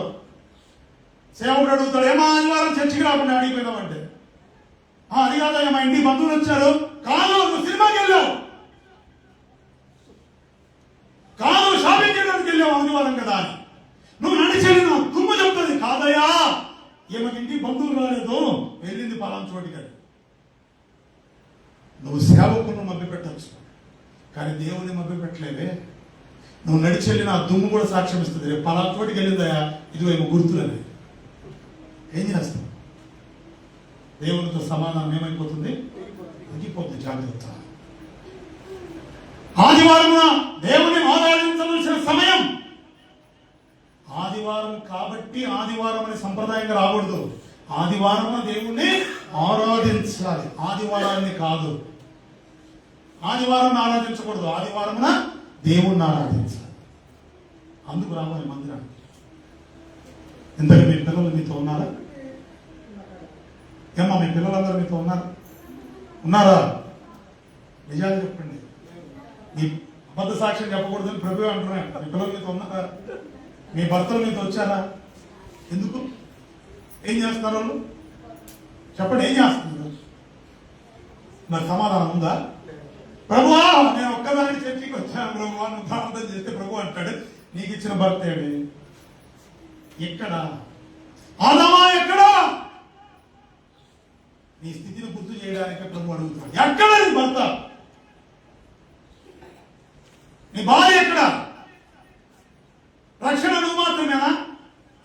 సేవకుడు అడుగుతాడు, ఏమా ఆదివారం చర్చికి రాకుండా అడిగిపోయినావంటే, అది కాదయ్యా మా ఇంటికి బంధువులు వచ్చారు. కాదు నువ్వు సినిమాకి వెళ్ళావు, కాదు షాపింగ్ చేయడానికి వెళ్ళావు ఆదివారం కదా అని నువ్వు నడిచెళ్ళిన దుమ్ము చెప్తుంది. కాదయ్యా ఈమెకి ఇంటికి బంధువులు రాలేదు, వెళ్ళింది పలానా చోటికి. నువ్వు సేవకును మభ్య పెట్టచ్చు, కానీ దేవుని మభ్య పెట్టలేవే. నువ్వు నడిచెళ్ళిన ఆ దుమ్ము కూడా సాక్ష్యం ఇస్తుంది. రేపు పలానా చోటికి వెళ్ళిందయ్యా, ఇదిగో ఏమో గుర్తులని. ఏం చేస్తాం? దేవునితో సమాధానం ఏమైపోతుంది? తగ్గిపోతుంది. జాగ్రత్త. ఆదివారమున దేవుని ఆరాధించవలసిన సమయం ఆదివారం కాబట్టి ఆదివారం అనే సంప్రదాయంగా రాకూడదు. ఆదివారమున దేవుణ్ణి ఆరాధించాలి, ఆదివారాన్ని కాదు. ఆదివారం ఆరాధించకూడదు, ఆదివారమున దేవుణ్ణి ఆరాధించాలి. అందుకు రావాలి మందిరానికి. ఇంతకు మీ పిల్లలు మీతో ఉన్నారా? ఏమ్మా మీ పిల్లలందరూ మీతో ఉన్నారా? నిజాలు చెప్పండి. మీ అబద్ధ సాక్ష్యం చెప్పకూడదని ప్రభు అంటున్నాడు. మీ పిల్లలు మీతో ఉన్నారా? మీ భర్తలు మీతో వచ్చారా? ఎందుకు? ఏం చేస్తున్నారు వాళ్ళు? చెప్పండి, ఏం చేస్తున్నారు? మరి సమాధానం ఉందా? ప్రభువా నేను ఒక్కదానికి చర్చికి వచ్చాను ప్రభువా, నువ్వు ప్రార్థన చేస్తే ప్రభు అంటాడు, నీకు ఇచ్చిన భర్త ఏమి? ఎక్కడ? ఆదామా ఎక్కడా? నీ స్థితిని గుర్తు చేయడానికి ప్రభు అడుగుతాడు. ఎక్కడ నీ భర్త? నీ భార్య ఎక్కడ? రక్షణ నువ్వు మాత్రమేనా?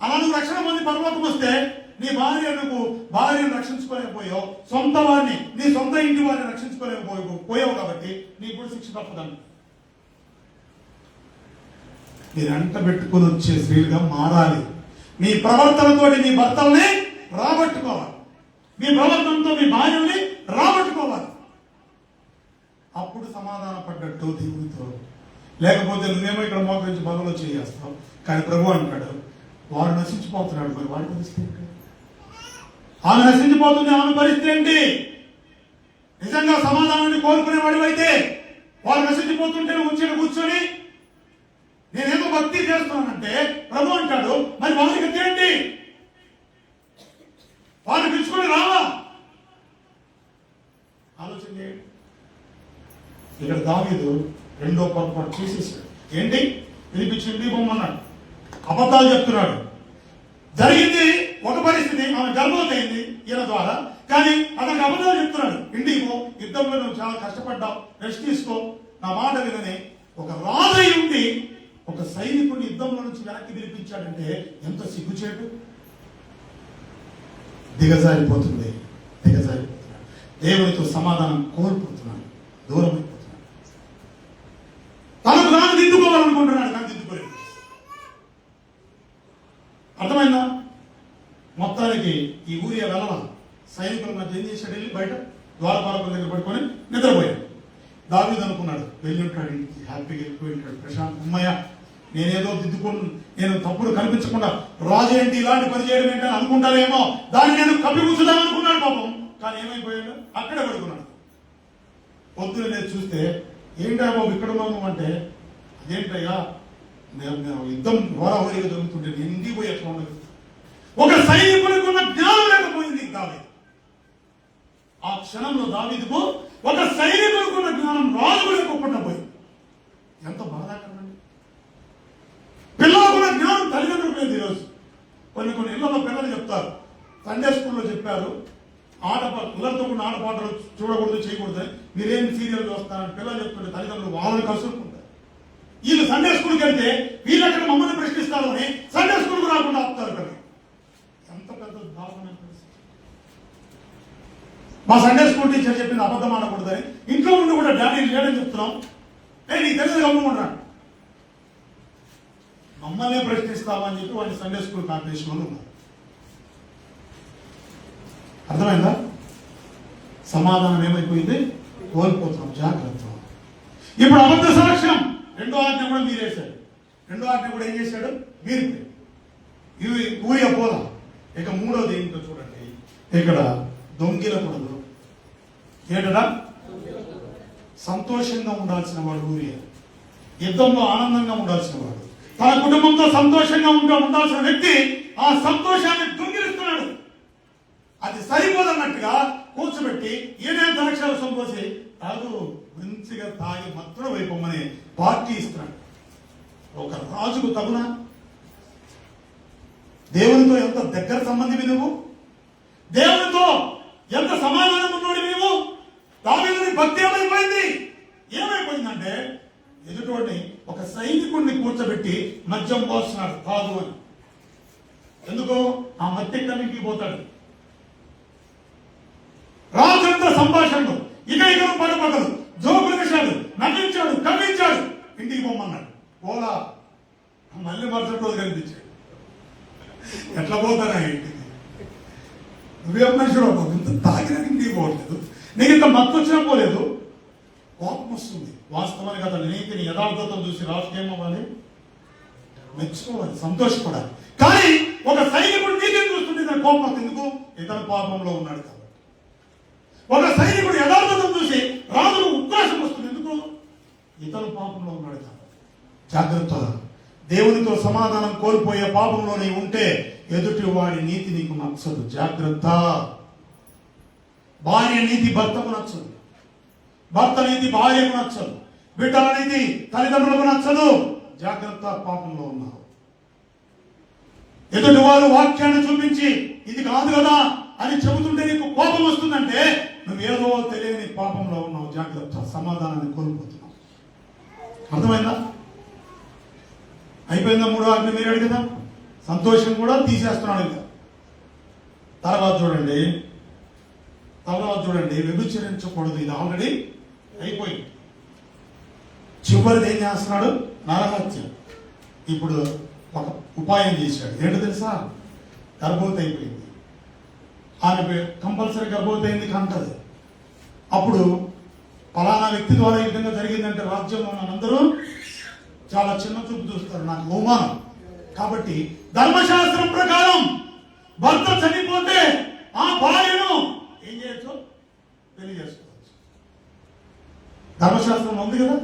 అలా నువ్వు రక్షణ పొంది పరలోకం వస్తే నీ భార్యను రక్షించుకోలేకపోయావు, సొంత వారిని, నీ సొంత ఇంటి వారిని రక్షించుకోలేకపోయావు కాబట్టి నీకు కూడా శిక్ష తప్పదండి. మీరు అంట పెట్టుకుని వచ్చే స్త్రీలుగా మారాలి. మీ ప్రవర్తనతో మీ భర్తల్ని రాబట్టుకోవాలి, మీ ప్రవర్తనతో మీ భార్యల్ని రాబట్టుకోవాలి. అప్పుడు సమాధాన పడ్డట్టు దేవునితో. లేకపోతే నువ్వేమో ఇక్కడ మోకరించి బలలో చేస్తావు. కానీ ప్రభు అంటాడు, వాడు నశించిపోతున్నాడు, మరి వాడి పరిస్థితి ఏంటి? ఆమె నశించిపోతుంది, ఆమె పరిస్థితి ఏంటి? నిజంగా సమాధానాన్ని కోరుకునేవాడు అయితే వాడు నశించిపోతుంటే నువ్వు కూర్చొని నేనేదో భక్తి చేస్తున్నానంటే ప్రభు అంటాడు, మరి వారికి గతి ఏంటి? వారిని పిలుచుకొని రావా? ఆలోచన చేయండి. ఇక్కడ దావీదు రెండో పొరపాటు చేసేసాడు. ఏంటి? పిలిపించింది బొమ్మన్నాడు, అబద్ధాలు చెప్తున్నాడు. జరిగింది ఒక పరిస్థితి, ఆమె గర్భవతి అయింది ఈయన ద్వారా, కానీ అతనికి అబద్ధాలు చెప్తున్నాడు. ఇంటికి పో, యుద్ధంలో నువ్వు చాలా కష్టపడ్డావు, రెస్ట్ తీసుకో, నా మాట వినని. ఒక రాజు ఉండి ఒక సైనికుడిని యుద్ధంలో నుంచి వెనక్కి పిలిపించాడంటే ఎంత సిగ్గుచేటు. దిగజారిపోతుంది. దేవునితో సమాధానం కోల్పోతున్నాడు, దూరం అయిపోతున్నాడు. తనకు తాను దిద్దుకోవాలనుకుంటున్నాడు, కానీ దిద్దుకోలేదు. అర్థమైందా? మొత్తానికి ఈ ఊరియా వెళ్ళాల సైనికుల మధ్య ఏం చేశాడు? వెళ్ళి బయట ద్వారపాలకుల దగ్గర పడుకొని నిద్రపోయాడు. దావీదు అనుకున్నాడు, వెళ్ళి ఉంటాడు ఇంటికి, హ్యాపీగా వెళ్ళిపోయి ఉంటాడు, ప్రశాంత్. అమ్మయ్య, నేనేదో దిద్దుకొని నేను తప్పుడు కనిపించకుండా రాజు ఏంటి ఇలాంటి పని చేయడం ఏంటని అనుకుంటారేమో, దాన్ని నేను కప్పిపుచ్చుదాం అనుకున్నాడు పాపం. కానీ ఏమైపోయాడు? అక్కడే పడుకున్నాడు. పొద్దున నేను చూస్తే ఏంటా బాబు ఇక్కడ ఉన్నాము అంటే, అదేంటయ్యా నేను యుద్ధం హోరాహోరీగా జరుగుతుంటే నేను ఇంటికి పోయి ఎట్లా ఉండదు. ఒక సైనికునికి ఉన్న జ్ఞానం లేకపోయింది దావీదు. ఆ క్షణంలో దావీదుకు ఒక సైనికునికి ఉన్న జ్ఞానం రాజు లేకుండా పోయింది. ఎంత బాధాకరమండి. పిల్లలకున్న జ్ఞానం తల్లిదండ్రులకు లేదు. ఈరోజు కొన్ని ఇళ్లలో పిల్లలు చెప్తారు, సండే స్కూల్లో చెప్పారు, పిల్లలతో కూడా ఆటపాటలు చూడకూడదు, చేయకూడదు, మీరేం సీరియల్ చూస్తారని పిల్లలు చెప్తుంటే తల్లిదండ్రులు వాళ్ళని కసురుకుంటారు. వీళ్ళు సండే స్కూల్కి వెళ్తే వీళ్ళక్కడ మమ్మల్ని ప్రశ్నిస్తారు అని సండే స్కూల్కి రాకుండా ఆపుతారు కదా. ఎంత పెద్ద దారుణమైన పరిస్థితి. మా సండే స్కూల్ టీచర్ చెప్పింది అబద్ధం ఆడకూడదని, ఇంట్లో ఉండి కూడా డాడీ లేడని చెప్తున్నాం, నీకు తెలియదు గమ్ముకుంటున్నాడు. మమ్మల్నే ప్రశ్నిస్తామని చెప్పి వాడిని సండే స్కూల్ కాంపిటీషన్ ఉన్నారు. అర్థమైందా? సమాధానం ఏమైపోయింది? కోల్పోతున్నాం. జాగ్రత్త. ఇప్పుడు అబద్ధ సాక్ష్యం రెండో ఆజ్ఞ కూడా మీరేశాడు. రెండో ఆజ్ఞ కూడా ఏం చేశాడు? మీరు ఊరియ పోలా. ఇక మూడోది ఏంటో చూడండి. ఇక్కడ దొంగిలకూడదు. ఏంటడా? సంతోషంగా ఉండాల్సిన వాడు ఊరియ, యుద్ధంలో ఆనందంగా ఉండాల్సిన వాడు, తన కుటుంబంతో సంతోషంగా ఉండాల్సిన వ్యక్తి ఆ సంతోషాన్ని దొంగిలిస్తున్నాడు. అది సరిపోదన్నట్టుగా కూర్చోబెట్టి ఈయనే ద్రాక్షారసం పోసి తాగు, మంచిగా తాగి మత్తుడు వైపోమని పార్టీ ఇస్తున్నాడు. ఒక రాజుకు తగునా? దేవునితో ఎంత దగ్గర సంబంధివి నువ్వు, దేవునితో ఎంత సమాధానం ఉన్నాడు నీవు. దావీదుని భక్తి ఏమైపోయిందంటే ఎదుటోడిని ఒక సైనికుడిని కూర్చోబెట్టి మద్యం పోస్తున్నాడు కాదు అని. ఎందుకు? ఆ మద్యం కమిటీకి పోతాడు. రాజంతా సంభాషణలు, ఇక పడపడలు, జోకులు విషయాలు, నటించాడు, కవ్వించాడు, ఇంటికి పోమన్నాడు. పోలా, మళ్ళీ మరుసటి రోజు కనిపించాడు. ఎట్లా పోతారా ఇంటికి? నువ్వేం మనుషుడు ఇంత తాగిన ఇంటికి పోవట్లేదు, నీకు ఇంత మత్తు వచ్చినా పోలేదు. కోపం వస్తుంది. వాస్తవానికి అతని నీతిని యథార్థతను చూసి రాజుకి ఏమవ్వాలి? మెచ్చుకోవాలి, సంతోషపడాలి. కానీ ఒక సైనికుడు నీతిని చూస్తుంటే ఇతని కోపం ఎందుకు? ఇతను పాపంలో ఉన్నాడు కాబట్టి. ఒక సైనికుడు యథార్థతను చూసి రాజుకు ఉత్సాహం వస్తుంది ఎందుకు? ఇతను పాపంలో ఉన్నాడు కాబట్టి. జాగ్రత్త. దేవునితో సమాధానం కోల్పోయే పాపంలో నీవు ఉంటే ఎదుటి వాడి నీతి నీకు నచ్చదు. జాగ్రత్త. భార్య నీతి భర్తకు నచ్చదు, భర్త నీతి భార్యకు నచ్చదు, బిడ్డల నీతి తల్లిదండ్రులకు నచ్చదు. జాగ్రత్త. పాపంలో ఉన్నావు. ఎదుటి వారు వాక్యాన్ని చూపించి ఇది కాదు కదా అని చెబుతుంటే నీకు కోపం వస్తుందంటే నువ్వేదో తెలియని పాపంలో ఉన్నావు. జాగ్రత్త. సమాధానాన్ని కోల్పోతున్నావు. అర్థమైందా? అయిపోయిందా? మూడో ఆజ్ఞ మీరు అడిగిదా? సంతోషం కూడా తీసేస్తున్నాడు. ఇంకా తర్వాత చూడండి, వ్యభిచరించకూడదు. ఇది ఆల్రెడీ అయిపోయింది. చివరిది ఏం చేస్తున్నాడు? నరహత్య. ఇప్పుడు ఒక ఉపాయం చేశాడు. ఏంటో తెలుసా? గర్భవతి అయిపోయింది. ఆమె కంపల్సరీ గర్భవతి అయింది కంటది. అప్పుడు ఫలానా వ్యక్తి ద్వారా ఈ విధంగా జరిగిందంటే రాజ్యంలో ఉన్నందరూ చాలా చిన్న చూపు చూస్తారు, నాకు అవమానం. కాబట్టి ధర్మశాస్త్రం ప్రకారం భర్త చనిపోతే ఆ భార్యను ఏం చేయొచ్చు? పెళ్లి చేసుకోవచ్చు. ధర్మశాస్త్రం ఉంది కదా.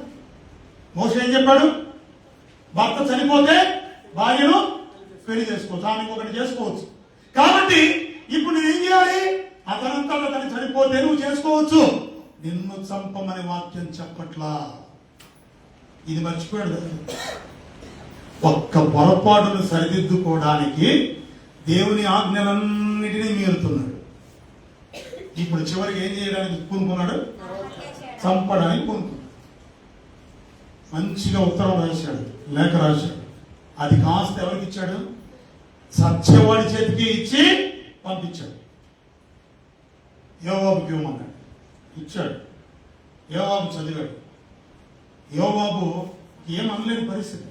మోషే ఏం చెప్పాడు? భర్త చనిపోతే భార్యను పెళ్లి చేసుకోవచ్చు, ఆమె ఇంకొకటి చేసుకోవచ్చు. కాబట్టి ఇప్పుడు నేను ఏం చేయాలి? అతనంతా అతను చనిపోతే నువ్వు చేసుకోవచ్చు. నిన్ను చంపమని వాక్యం చెప్పట్లా. ఇది మర్చిపోయాడు. ఒక్క పొరపాటును సరిదిద్దుకోవడానికి దేవుని ఆజ్ఞలన్నిటినీ మీరుతున్నాడు. ఇప్పుడు చివరికి ఏం చేయడానికి పూనుకున్నాడు? చంపడానికి పూనుకున్నాడు. మంచిగా ఉత్తరం రాశాడు, లేఖ రాశాడు. అది కాస్త ఎవరికి ఇచ్చాడు? సత్యవాడి చేతికి ఇచ్చి పంపించాడు. యోవాబుకి ఇవ్వమన్నాడు, ఇచ్చాడు. యోవాబు చదివాడు. యోవాబు ఏమనలేని పరిస్థితి.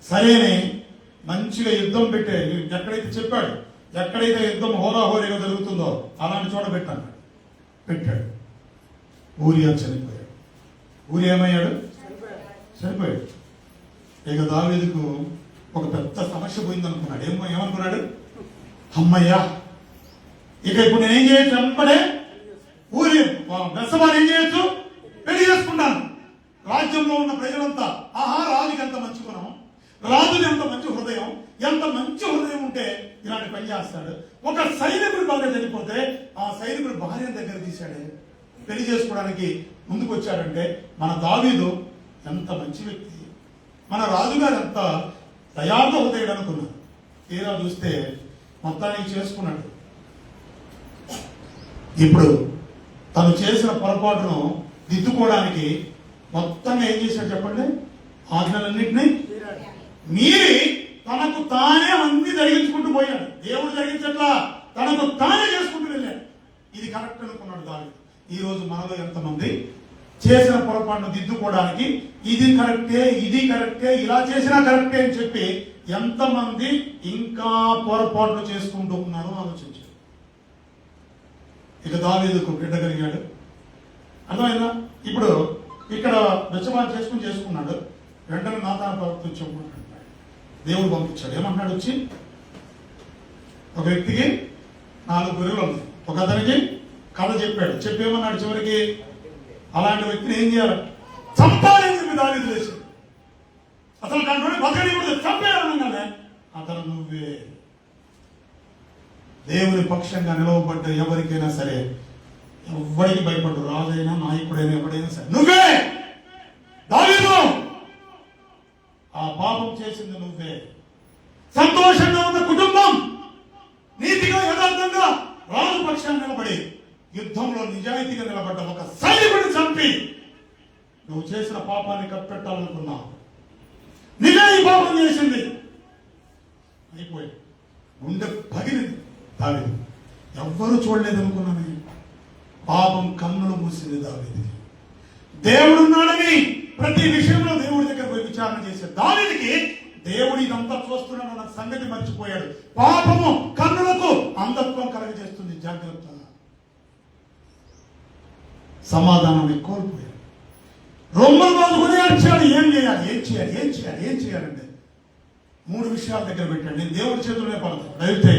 సరేనే మంచిగా యుద్ధం పెట్టే, ఎక్కడైతే చెప్పాడు, ఎక్కడైతే యుద్ధం హోరాహోరీగా జరుగుతుందో అలాంటి చోట పెట్టాడు. ఊరియా చనిపోయాడు. ఊరి ఏమయ్యాడు? చనిపోయాడు. ఇక దావీదుకు ఒక పెద్ద సమస్య పోయింది అనుకున్నాడు. ఏమనుకున్నాడు? అమ్మయ్యా, ఇక ఇప్పుడు నేనేం చేయొచ్చు? వెంబడే ఊరి బెత్షెబాని ఏం చేయొచ్చు? పెళ్లి చేసుకున్నాను. రాజ్యంలో ఉన్న ప్రజలంతా, ఆహా, రాజుకి ఎంత మంచి గుణం, రాజుకి ఎంత మంచి హృదయం, ఎంత మంచి హృదయం ఉంటే ఇలాంటి పని చేస్తాడు. ఒక సైనికుడు బాగా చనిపోతే ఆ సైనికుడు భార్య దగ్గర తీశాడే, పెళ్లి చేసుకోవడానికి ముందుకు వచ్చాడంటే మన దావీదు ఎంత మంచి వ్యక్తి, మన రాజుగారు ఎంత దయార్థ హృదయుడు అనుకున్నాడు. తీరా చూస్తే మొత్తానికి చేసుకున్నాడు. ఇప్పుడు తను చేసిన పొరపాటును దిద్దుకోవడానికి మొత్తంగా ఏం చేశాడు చెప్పండి? ఆజ్ఞలన్నింటినీ మీరి తనకు తానే అన్ని జరిగించుకుంటూ పోయాడు. దేవుడు జరిగించట్లా, తనకు తానే చేసుకుంటూ వెళ్ళాడు. ఇది కరెక్ట్ అనుకున్నాడు దావీదు. ఈ రోజు మనలో ఎంతమంది చేసిన పొరపాటును దిద్దుకోవడానికి ఇది కరెక్టే, ఇది కరెక్టే, ఇలా చేసినా కరెక్టే అని చెప్పి ఎంతమంది ఇంకా పొరపాట్లు చేసుకుంటూ ఉన్నారో ఆలోచించారు. ఇక దావీదుకు బిడ్డ కలిగాడు. అర్థమైందా? ఇప్పుడు ఇక్కడ బెత్షెబాని చేసుకున్నాడు. వెంటనే నాతాను ప్రవక్త చెప్పుకుంటాడు. దేవుడు పంపించాడు. ఏమన్నాడు? వచ్చి ఒక వ్యక్తికి 4 గొర్రెలు ఉంది, ఒక అతనికి కథ చెప్పాడు. చెప్పేమన్నాడు చివరికి? అలాంటి వ్యక్తిని ఏం చేయాలి? చంపాలని చెప్పి దావీదు చేసి అసలు దాంట్లో బతకని కూడా చంపేయాలనగానే అతను నువ్వే. దేవుని పక్షంగా నిలవబడ్డ ఎవరికైనా సరే, ఎవరికి భయపడ్డు, రాజైనా నాయకుడైనా ఎవడైనా సరే, నువ్వే దావీదు, ఆ పాపం చేసింది నువ్వే. సంతోషంగా ఉన్న కుటుంబం నీతిగా యథార్థంగా రాజు పక్షాన్ని నిలబడి యుద్ధంలో నిజాయితీగా నిలబడ్డ ఒక సైనికుడిని చంపి నువ్వు చేసిన పాపాన్ని కప్పెట్టాలనుకున్నావు. నిజే ఈ పాపం చేసింది. అయిపోయి గుండె పగిలింది దావీదు. ఎవ్వరూ చూడలేదు అనుకున్నాను. పాపం కన్నులు మూసింది దావీదుకి. దేవుడున్నాడని ప్రతి విషయంలో దేవుడి దగ్గర పోయి విచారణ చేసే దావీదుకి దేవుడు ఇదంతా చూస్తున్నాడన్న సంగతి మర్చిపోయాడు. పాపము కన్నులకు అంధత్వం కలగజేస్తుంది. జాగ్రత్త. సమాధానాన్ని కోల్పోయాడు. రొమ్మలు బాదుకుని అడిచాడు. ఏం చేయాలంటే 3 విషయాల దగ్గర పెట్టాడు. నేను దేవుడి చేతుల్లోనే పడతాను, అయితే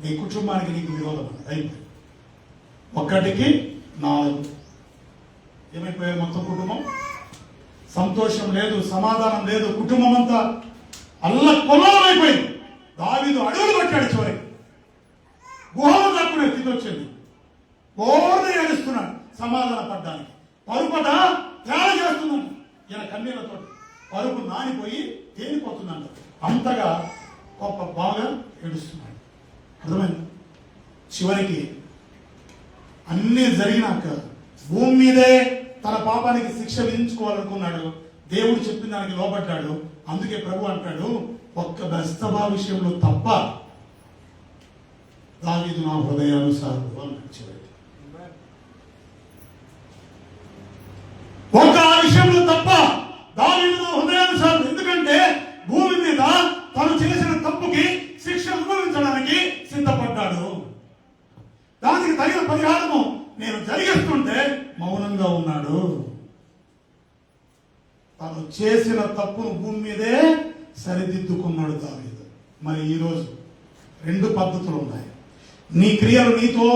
నీ కుటుంబానికి నీకు విరోధం అయిపోయి 1కి 4 ఏమైపోయారు? మొత్తం కుటుంబం సంతోషం లేదు, సమాధానం లేదు, కుటుంబం అంతా అల్లకొల్లమైపోయింది. దావీదు అడుగులు పట్టాడు. చివరికి గుహలో దాక్కునే స్థితి వచ్చింది. ఓర్ని ఏడుస్తున్నాడు సమాధాన పడ్డానికి. పరుపట తేడా చేస్తున్నాడు. ఈయన కన్నీళ్లతో పరుపు నానిపోయి తేలిపోతున్నాడు. అంతగా గొప్ప బాగా ఏడుస్తున్నాడు. అర్థమైంది? చివరికి అన్నీ జరిగినాక భూమి మీదే తన పాపానికి శిక్ష విధించుకోవాలనుకున్నాడు. దేవుడు చెప్పిన దానికి లోబడ్డాడు. అందుకే ప్రభు అంటాడు, ఒక్క బెత్షెబా విషయంలో తప్ప దావీదు నా హృదయానుసారుడు అన్నాడు. చివరికి ఒక్క విషయంలో తప్ప దావీదు నా హృదయానుసారుడు. ఎందుకంటే భూమి మీద తను చేసిన తప్పుకి శిక్ష అనుభవించడానికి సిద్ధపడ్డాడు. దానికి తగిన పరిహారము నేను జరిగిస్తుంటే మౌనంగా ఉన్నాడు. తను చేసిన తప్పును భూమి మీదే సరిదిద్దుకున్నాడు దావీదు. మరి ఈరోజు 2 పద్ధతులు ఉన్నాయి. నీ క్రియలు నీతో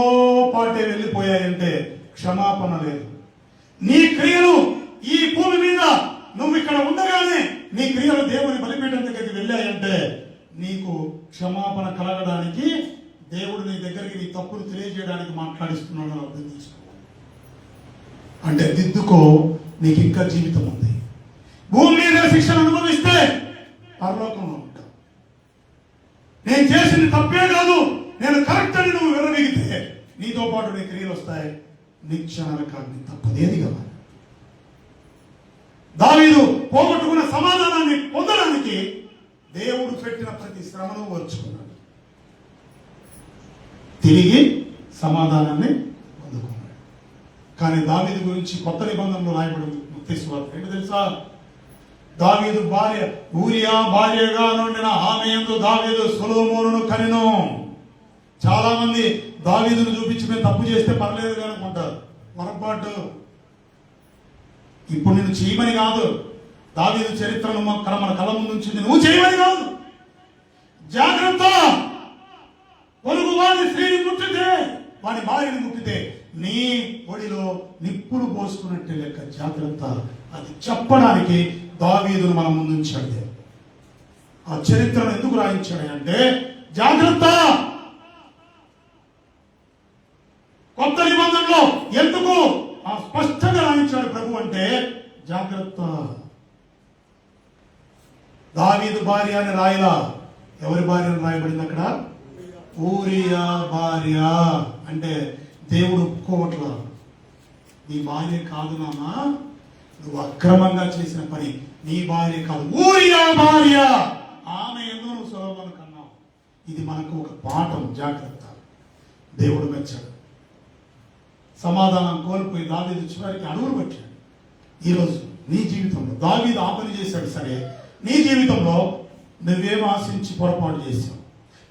పాటే వెళ్ళిపోయాయంటే క్షమాపణ లేదు. నీ క్రియలు ఈ భూమి మీద నువ్వు ఇక్కడ ఉండగానే నీ క్రియలు దేవుని బలిపీఠం దగ్గరికి వెళ్ళాయంటే నీకు క్షమాపణ కలగడానికి దేవుడు నీ దగ్గరికి నీ తప్పును తెలియజేయడానికి మాట్లాడిస్తున్నాడు. అర్థం చేసుకో. అంటే దిద్దుకో, నీకు ఇంకా జీవితం ఉంది. భూమి మీద శిక్షను అనుభవిస్తే పరలోకంలో ఉంటావు. నేను చేసింది తప్పే కాదు, నేను కరెక్ట్ అని నువ్వు విరమిగితే నీతో పాటు నీ క్రియలు వస్తాయి. నిత్య నరకాన్ని తప్పదేది కదా. దావీదు పోగొట్టుకున్న సమాధానాన్ని పొందడానికి దేవుడు పెట్టిన ప్రతి శ్రమను ఓర్చుకున్నాడు, తిరిగి సమాధానాన్ని పొందుకున్నాడు. కానీ దావీదు గురించి కొత్త నిబంధనలు రాయబడి ముక్తీశ్వరం ఏంటి తెలుసా? దావీదు భార్య ఊరియా భార్యగా నుండిన ఆమె యందు దావీదు సొలొమోనును కనెను. చాలా మంది దావీదును చూపించి మేము తప్పు చేస్తే పర్లేదు అనుకుంటారు. పొరపాటు. ఇప్పుడు నేను చేయమని కాదు, దావీదు చరిత్రను మన కళ్ళ ముందు ఉంచింది, నువ్వు చేయమని కాదు. జాగ్రత్త, పొరుగు వాడి స్త్రీని ముట్టితే, వాడి భార్యని ముట్టితే నీ ఒడిలో నిప్పులు పోసుకున్నట్టే లెక్క. జాగ్రత్త. అది చెప్పడానికి దావీదును మన ముందు ఉంచాడు. ఆ చరిత్రను ఎందుకు రాయించాడు అంటే జాగ్రత్త. కొత్త నిబంధనలో ఎందుకు స్పష్టంగా రాయించాడు ప్రభు అంటే జాగ్రత్త. దావీదు భార్య అని రాయలా, ఎవరి భార్య అని రాయబడింది అక్కడ? ఊరియా భార్య. అంటే దేవుడు ఒప్పుకోవట్లా, నీ భార్య కాదు నాన్న, నువ్వు అక్రమంగా చేసిన పని, నీ భార్య కాదు, ఊరియా భార్య, ఆమె ఎందుకు నువ్వు సొలొమోను కన్నావు. ఇది మనకు ఒక పాఠం. జాగ్రత్త. దేవుడు మెచ్చాడు. సమాధానం కోల్పోయి దావీదు చివరికి అడుగులు పట్టాడు. ఈరోజు నీ జీవితంలో దావీదు ఆ పని చేశాడు సరే, నీ జీవితంలో నువ్వేం ఆశించి పొరపాటు చేశావు,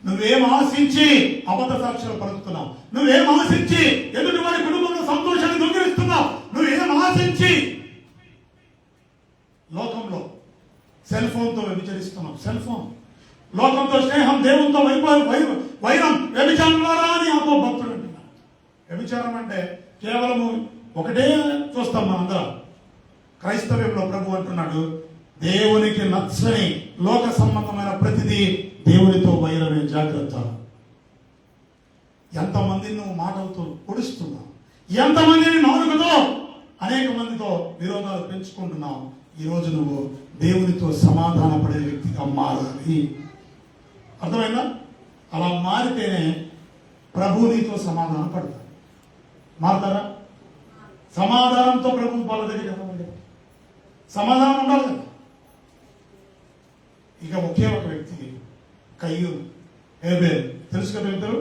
నువ్వేం ఆశించి అబద్ధ సాక్ష్యాలు పలుకుతున్నావు, నువ్వేం ఆశించి ఎదుటి వారి కుటుంబంలో సంతోషాన్ని దొంగిలిస్తున్నావు, నువ్వేం ఆశించి లోకంలో సెల్ ఫోన్తో వ్యభిచరిస్తున్నావు. సెల్ ఫోన్, లోకంతో స్నేహం, దేవునితో వైరం, వ్యభిచారం ద్వారా అని ఆపో భక్తుడు అంటున్నాడు. వ్యభిచారం అంటే కేవలము ఒకటే చూస్తాం మనందరం. క్రైస్తవ్యంలో ప్రభు అంటున్నాడు, దేవునికి నచ్చని లోక సంబంధమైన ప్రతిదీ దేవునితో వైరమే. జాగ్రత్త. ఎంతమందిని నువ్వు మాటలతో పొడుస్తున్నావు, ఎంతమందిని నాలుగుతో అనేక మందితో విరోధాలు పెంచుకుంటున్నావు. ఈరోజు నువ్వు దేవునితో సమాధాన పడే వ్యక్తిగా మారాలి. అర్థమైందా? అలా మారితేనే ప్రభు నీతో సమాధాన పడతాడు. మారుతారా? సమాధానంతో ప్రభు వాళ్ళ దగ్గర సమాధానం ఉండాలి కదా. ఇక ఒకే ఒక వ్యక్తి, కయ్యూను, హేబేలు. తెలుసు కదా ఇద్దరు.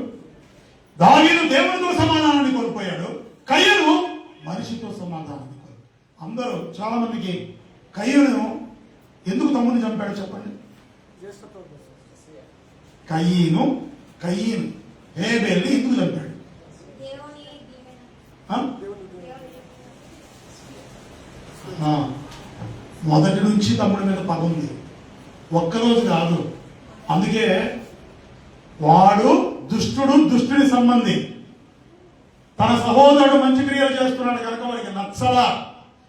దావీదు దేవునితో సమాధానాన్ని కోల్పోయాడు, కయ్యూను మనిషితో సమాధానాన్ని కోల్పోయాడు. అందరూ చాలా మందికి కయ్యూను ఎందుకు తమ్ముడిని చంపాడు చెప్పండి? కయ్యూను హేబేల్ని ఎందుకు చంపాడు? మొదటి నుంచి తమ్ముడి మీద పగ ఉంది, ఒక్కరోజు కాదు. అందుకే వాడు దుష్టుడు, దుష్టుని సంబంధి. తన సహోదరుడు మంచి క్రియలు చేస్తున్నాడు కనుక వాడికి నచ్చలా.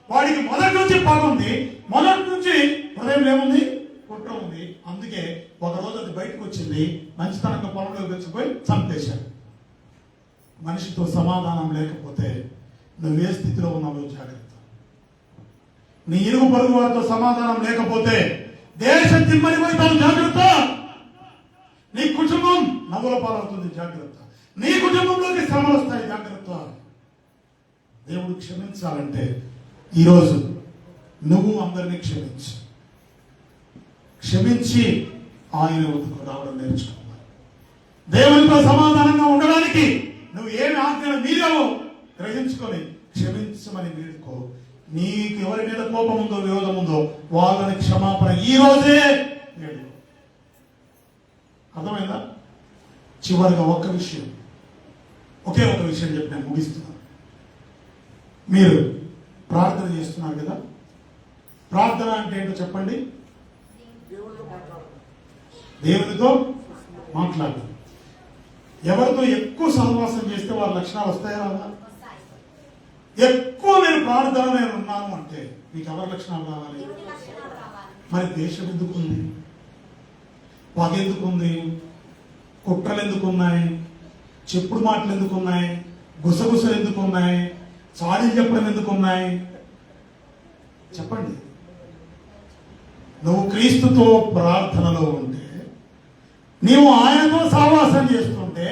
వాడికి మొదటి నుంచి పగ ఉంది, మొదటి నుంచి హృదయం ఏముంది? కుట్ర ఉంది. అందుకే ఒక రోజు అది బయటకు వచ్చింది, మంచితనంగా పొలంలోకి వచ్చిపోయి చంపేశాడు. మనిషితో సమాధానం లేకపోతే నువ్వే స్థితిలో ఉన్నావో జాగ్రత్త. నీ ఇరుగు పొరుగు వారితో సమాధానం లేకపోతే దేశం తిమ్మరిపోతావు. జాగ్రత్త. నీ కుటుంబం నవ్వుల పాలవుతుంది. జాగ్రత్త. నీ కుటుంబంలోకి శ్రమలు వస్తాయి. జాగ్రత్త. దేవుడు క్షమించాలంటే ఈరోజు నువ్వు అందరినీ క్షమించి ఆయన వద్దకు రావడం నేర్చుకోవాలి. దేవునితో సమాధానంగా ఉండడానికి నువ్వు ఏమి ఆజ్ఞలు మీరావో గ్రహించుకొని క్షమించమని వేడుకో. నీకు ఎవరి మీద కోపం ఉందో, విరోధం ఉందో వాళ్ళని క్షమాపణ ఈ రోజే వేడుకో. అర్థమైందా? చివరిగా ఒకే ఒక విషయం చెప్పి నేను ముగిస్తున్నాను. మీరు ప్రార్థన చేస్తున్నారు కదా, ప్రార్థన అంటే ఏంటో చెప్పండి. దేవునితో మాట్లాడు. ఎవరితో ఎక్కువ సహవాసం చేస్తే వారి లక్షణాలు వస్తాయా రాదా? ఎక్కువ నేను ప్రార్థన నేను ఉన్నాను అంటే మీకు ఎవరి లక్షణాలు రావాలి? మరి దేశం ఎందుకుంది? పగ ఎందుకుంది? కుట్రలు ఎందుకున్నాయి? చెప్పుడు మాటలు ఎందుకున్నాయి? గుసగుసలు ఎందుకున్నాయి? చాడీలు చెప్పడం ఎందుకున్నాయి? చెప్పండి. నువ్వు క్రీస్తుతో ప్రార్థనలో ఉంటే, నీవు ఆయనతో సహవాసం చేస్తుంటే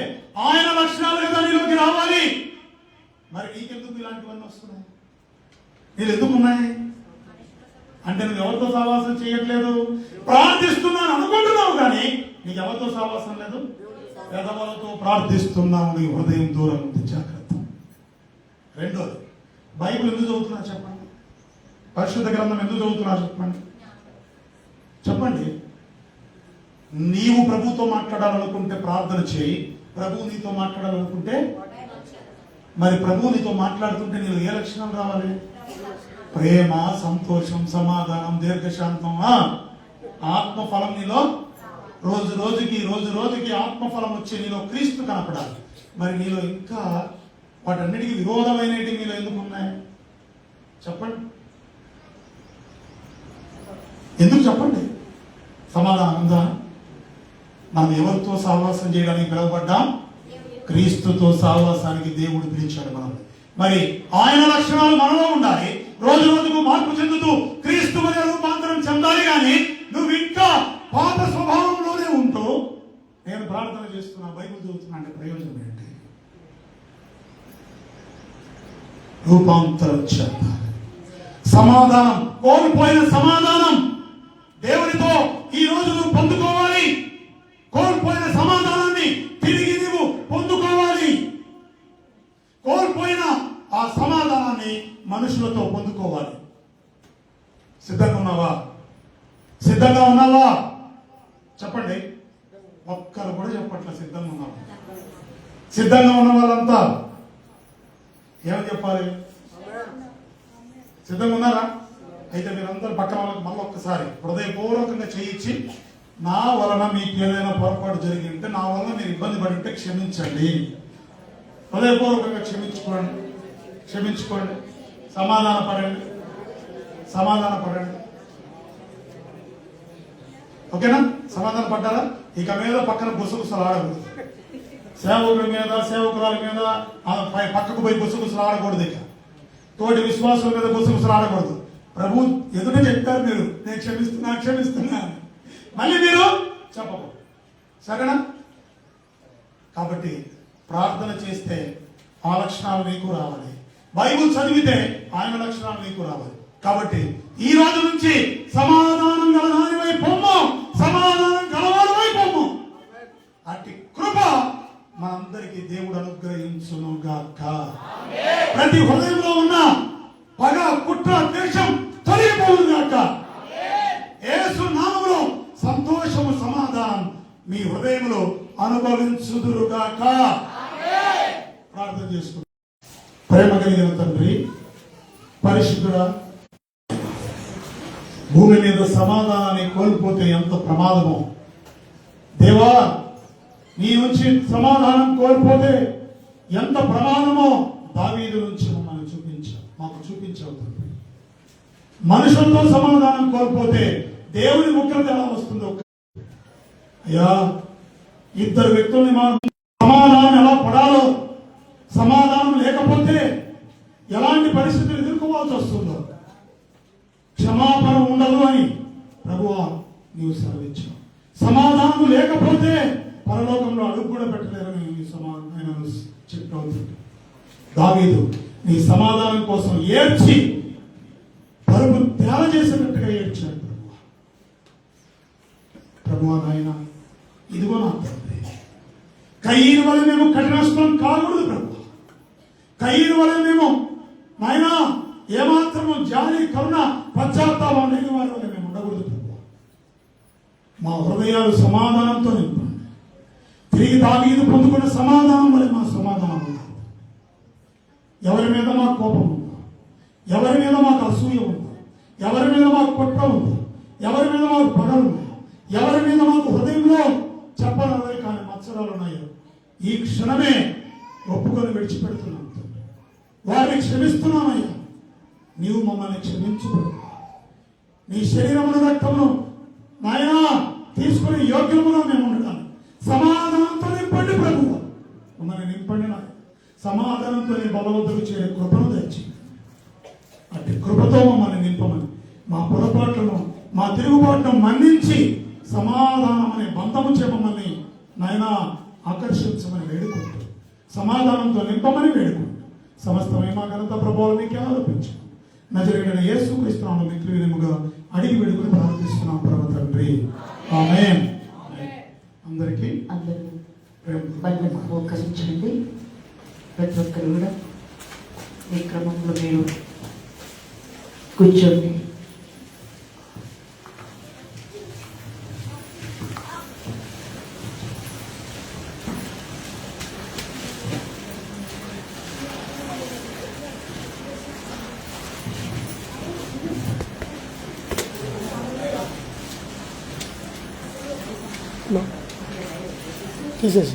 ఆయన లక్షణాలు కదా నీలోకి రావాలి. మరి నీకెందుకు ఇలాంటివన్నీ వస్తున్నాయి? నీళ్ళు ఎందుకు ఉన్నాయి? అంటే నువ్వు ఎవరితో సహవాసం చేయట్లేదు? ప్రార్థిస్తున్నాను అనుకుంటున్నావు కానీ నీకు ఎవరితో సహవాసం లేదు. పెదవులతో ప్రార్థిస్తున్నావు, నీ హృదయం దూరం ఉంది, జాగ్రత్త. రెండోది, బైబిల్ ఎందుకు చదువుతున్నారు చెప్పండి? పరిశుద్ధ గ్రంథం ఎందుకు చదువుతున్నారు చెప్పండి? చెప్పండి. నీవు ప్రభుతో మాట్లాడాలనుకుంటే ప్రార్థన చేయి. ప్రభువు నీతో మాట్లాడాలనుకుంటే, మరి ప్రభువు నీతో మాట్లాడుతుంటే నీకు ఏ లక్షణాలు రావాలి? ప్రేమ, సంతోషం, సమాధానం, దీర్ఘశాంతం, ఆత్మఫలం నీలో రోజు రోజుకి ఆత్మఫలం వచ్చి నీలో క్రీస్తు కనపడాలి. మరి నీలో ఇంకా వాటన్నిటికీ విరోధమైనవి మీలో ఎందుకు ఉన్నాయి చెప్పండి? ఎందుకు చెప్పండి? సమాధానం ఉందా? మనం ఎవరితో సహవాసం చేయడానికి పిలువబడ్డాం? క్రీస్తుతో సహవాసానికి దేవుడు పిలిచాడు మనం. మరి ఆయన లక్షణాలు మనలో ఉండాలి. రోజు రోజుకు మార్పు చెందుతూ క్రీస్తు వలె రూపాంతరం చెందాలి. కానీ నువ్వు ఇంకా పాత స్వభావంలోనే ఉంటూ నేను ప్రార్థన చేస్తున్నా, బైబిల్ చదువుతున్నా అంటే ప్రయోజనం ఏంటి? రూపాంతరం చెందాలి. సమాధానం, కోల్పోయిన సమాధానం దేవునితో ఈ రోజు నువ్వు పొందుకోవాలి. కోల్పోయిన సమాధానాన్ని తిరిగి నువ్వు పొందుకోవాలి. కోల్పోయిన ఆ సమాధానాన్ని మనుషులతో పొందుకోవాలి. సిద్ధంగా ఉన్నావా? సిద్ధంగా ఉన్నావా? చెప్పండి. ఒక్కరు కూడా చెప్పట్లే సిద్ధంగా ఉన్నావా? సిద్ధంగా ఉన్న వాళ్ళంతా ఏమని చెప్పాలి? సిద్ధంగా ఉన్నారా? అయితే మీరందరూ పక్కన వాళ్ళకి మళ్ళీ ఒక్కసారి హృదయపూర్వకంగా చేయించి, నా వలన మీకు ఏదైనా పొరపాటు జరిగింటే, నా వలన మీరు ఇబ్బంది పడి ఉంటే క్షమించండి. హృదయపూర్వకంగా క్షమించుకోండి. సమాధాన పడండి. ఓకేనా? సమాధాన పడ్డారా? ఇక మీద పక్కన గుసగుసలు ఆడకూడదు. సేవకుల మీద, సేవకురాల మీద పక్కకు పోయి గుసగుసలు ఆడకూడదు. ఇక తోటి విశ్వాసుల మీద గుసగుసలు ఆడకూడదు. ప్రభు ఎదుట చెప్పారు మీరు, నేను క్షమిస్తున్నా మళ్ళీ మీరు చెప్పకూడదు. సరేనా? కాబట్టి ప్రార్థన చేస్తే ఆ లక్షణాలు నీకు రావాలి. బైబుల్ చదివితే ఆయన లక్షణాలు నీకు రావాలి. కాబట్టి ఈ రోజు నుంచి సమాధానం గలవారివై పొమ్ము, సమాధానం గలవారివై పొమ్ము. అట్టి కృప మనందరికీ దేవుడు అనుగ్రహించును గాక. ప్రతి హృదయంలో ఉన్న పగ, కుట్ర, ద్వేషం తొలగిపోవును గాక. యేసు నామములో సంతోషము, సమాధానం మీ హృదయంలో అనుభవించుదురుగాక. ప్రార్థన చేసుకుంటాం. ప్రేమ కలిగిన తండ్రి, పరిశుద్ధుడా, భూమి మీద సమాధానాన్ని కోల్పోతే ఎంత ప్రమాదమో దేవా, నీ నుంచి సమాధానం కోల్పోతే ఎంత ప్రమాదమో దావీదు నుంచి మమ్మల్ని మాకు చూపించావు తండ్రి. మనుషులతో సమాధానం కోల్పోతే దేవుని ఉగ్రత ఎలా వస్తుందో అయ్యా, ఇద్దరు వ్యక్తుల్ని సమాధానం ఎలా పడాలో, సమాధానం లేకపోతే ఎలాంటి పరిస్థితులు ఎదుర్కోవాల్సి వస్తుందో, క్షమాపణ ఉండదు అని ప్రభువా నీవు సెలవిచ్చావు. సమాధానం లేకపోతే పరలోకంలో అడుగు కూడా పెట్టలేరని ఆయన చెప్పావు. దావీదు నీ సమాధానం కోసం ఏడ్చి పరుపు తేల చేసినట్టుగా ఏడ్చాడు. ప్రభువా నాయన, ఇదిగో నా తండ్రి, కయీను వల్ల మేము కఠినస్తం కాకూడదు ప్రభు. కయీను వల్ల మేము నాయన ఏమాత్రము జాలి, కరుణ, పశ్చాత్తాపం లేని వారి వల్ల మేము ఉండకూడదు ప్రభు. మా హృదయాలు సమాధానంతో నింపండి. తిరిగి దావీదు పొందుకున్న సమాధానం వల్ల మా సమాధానం ఉండాలి. ఎవరి మీద మాకు కోపం ఉందో, ఎవరి మీద మాకు అసూయ ఉందో, ఎవరి మీద మాకు కుట్ర ఉందో, ఎవరి మీద మాకు పగలు ఉందో, ఎవరి మీద మాకు హృదయంలో చెప్పనవే కానీ మత్సరాలు ఉన్నాయో, ఈ క్షణమే ఒప్పుకొని విడిచిపెడుతున్నాం. వారిని క్షమిస్తున్నామయ్యా. నీవు మమ్మల్ని క్షమించు. నీ శరీరమును, రక్తమును నాయనా తీసుకుని యోగ్యముగా మేము ఉండడానికి సమాధానంతో నింపండి ప్రభు. మమ్మల్ని నింపండి నాయ. సమాధానంతో నీ బలవంతులు చేయ కృపను తెచ్చి అట్టి కృపతో మమ్మల్ని నింపమని, మా పొరపాట్లను, మా తిరుగుబాటును మన్నించి సమాధానం అనే బంధము మమ్మల్ని నాయన ఆకర్షించమని వేడుకుంటూ, సమాధానంతో నింపమని వేడుకుంటూ, సమస్తమే మా ఘనత ప్రభువులు మీకే ఆరోపించు. నజరేయుడైన యేసుక్రీస్తు నామములో మిక్కిలి వినయముగా అడిగి వేడుకొని ప్రార్థిస్తున్నాం ప్రభు తండ్రి. ఆమేన్. అందరికీ అందరూ ప్రేమ బళ్ళకు మోకరించండి. ప్రతి ఒక్కరు కూడా ఈ క్రమంలో మీరు కూర్చోండి. తీసేసి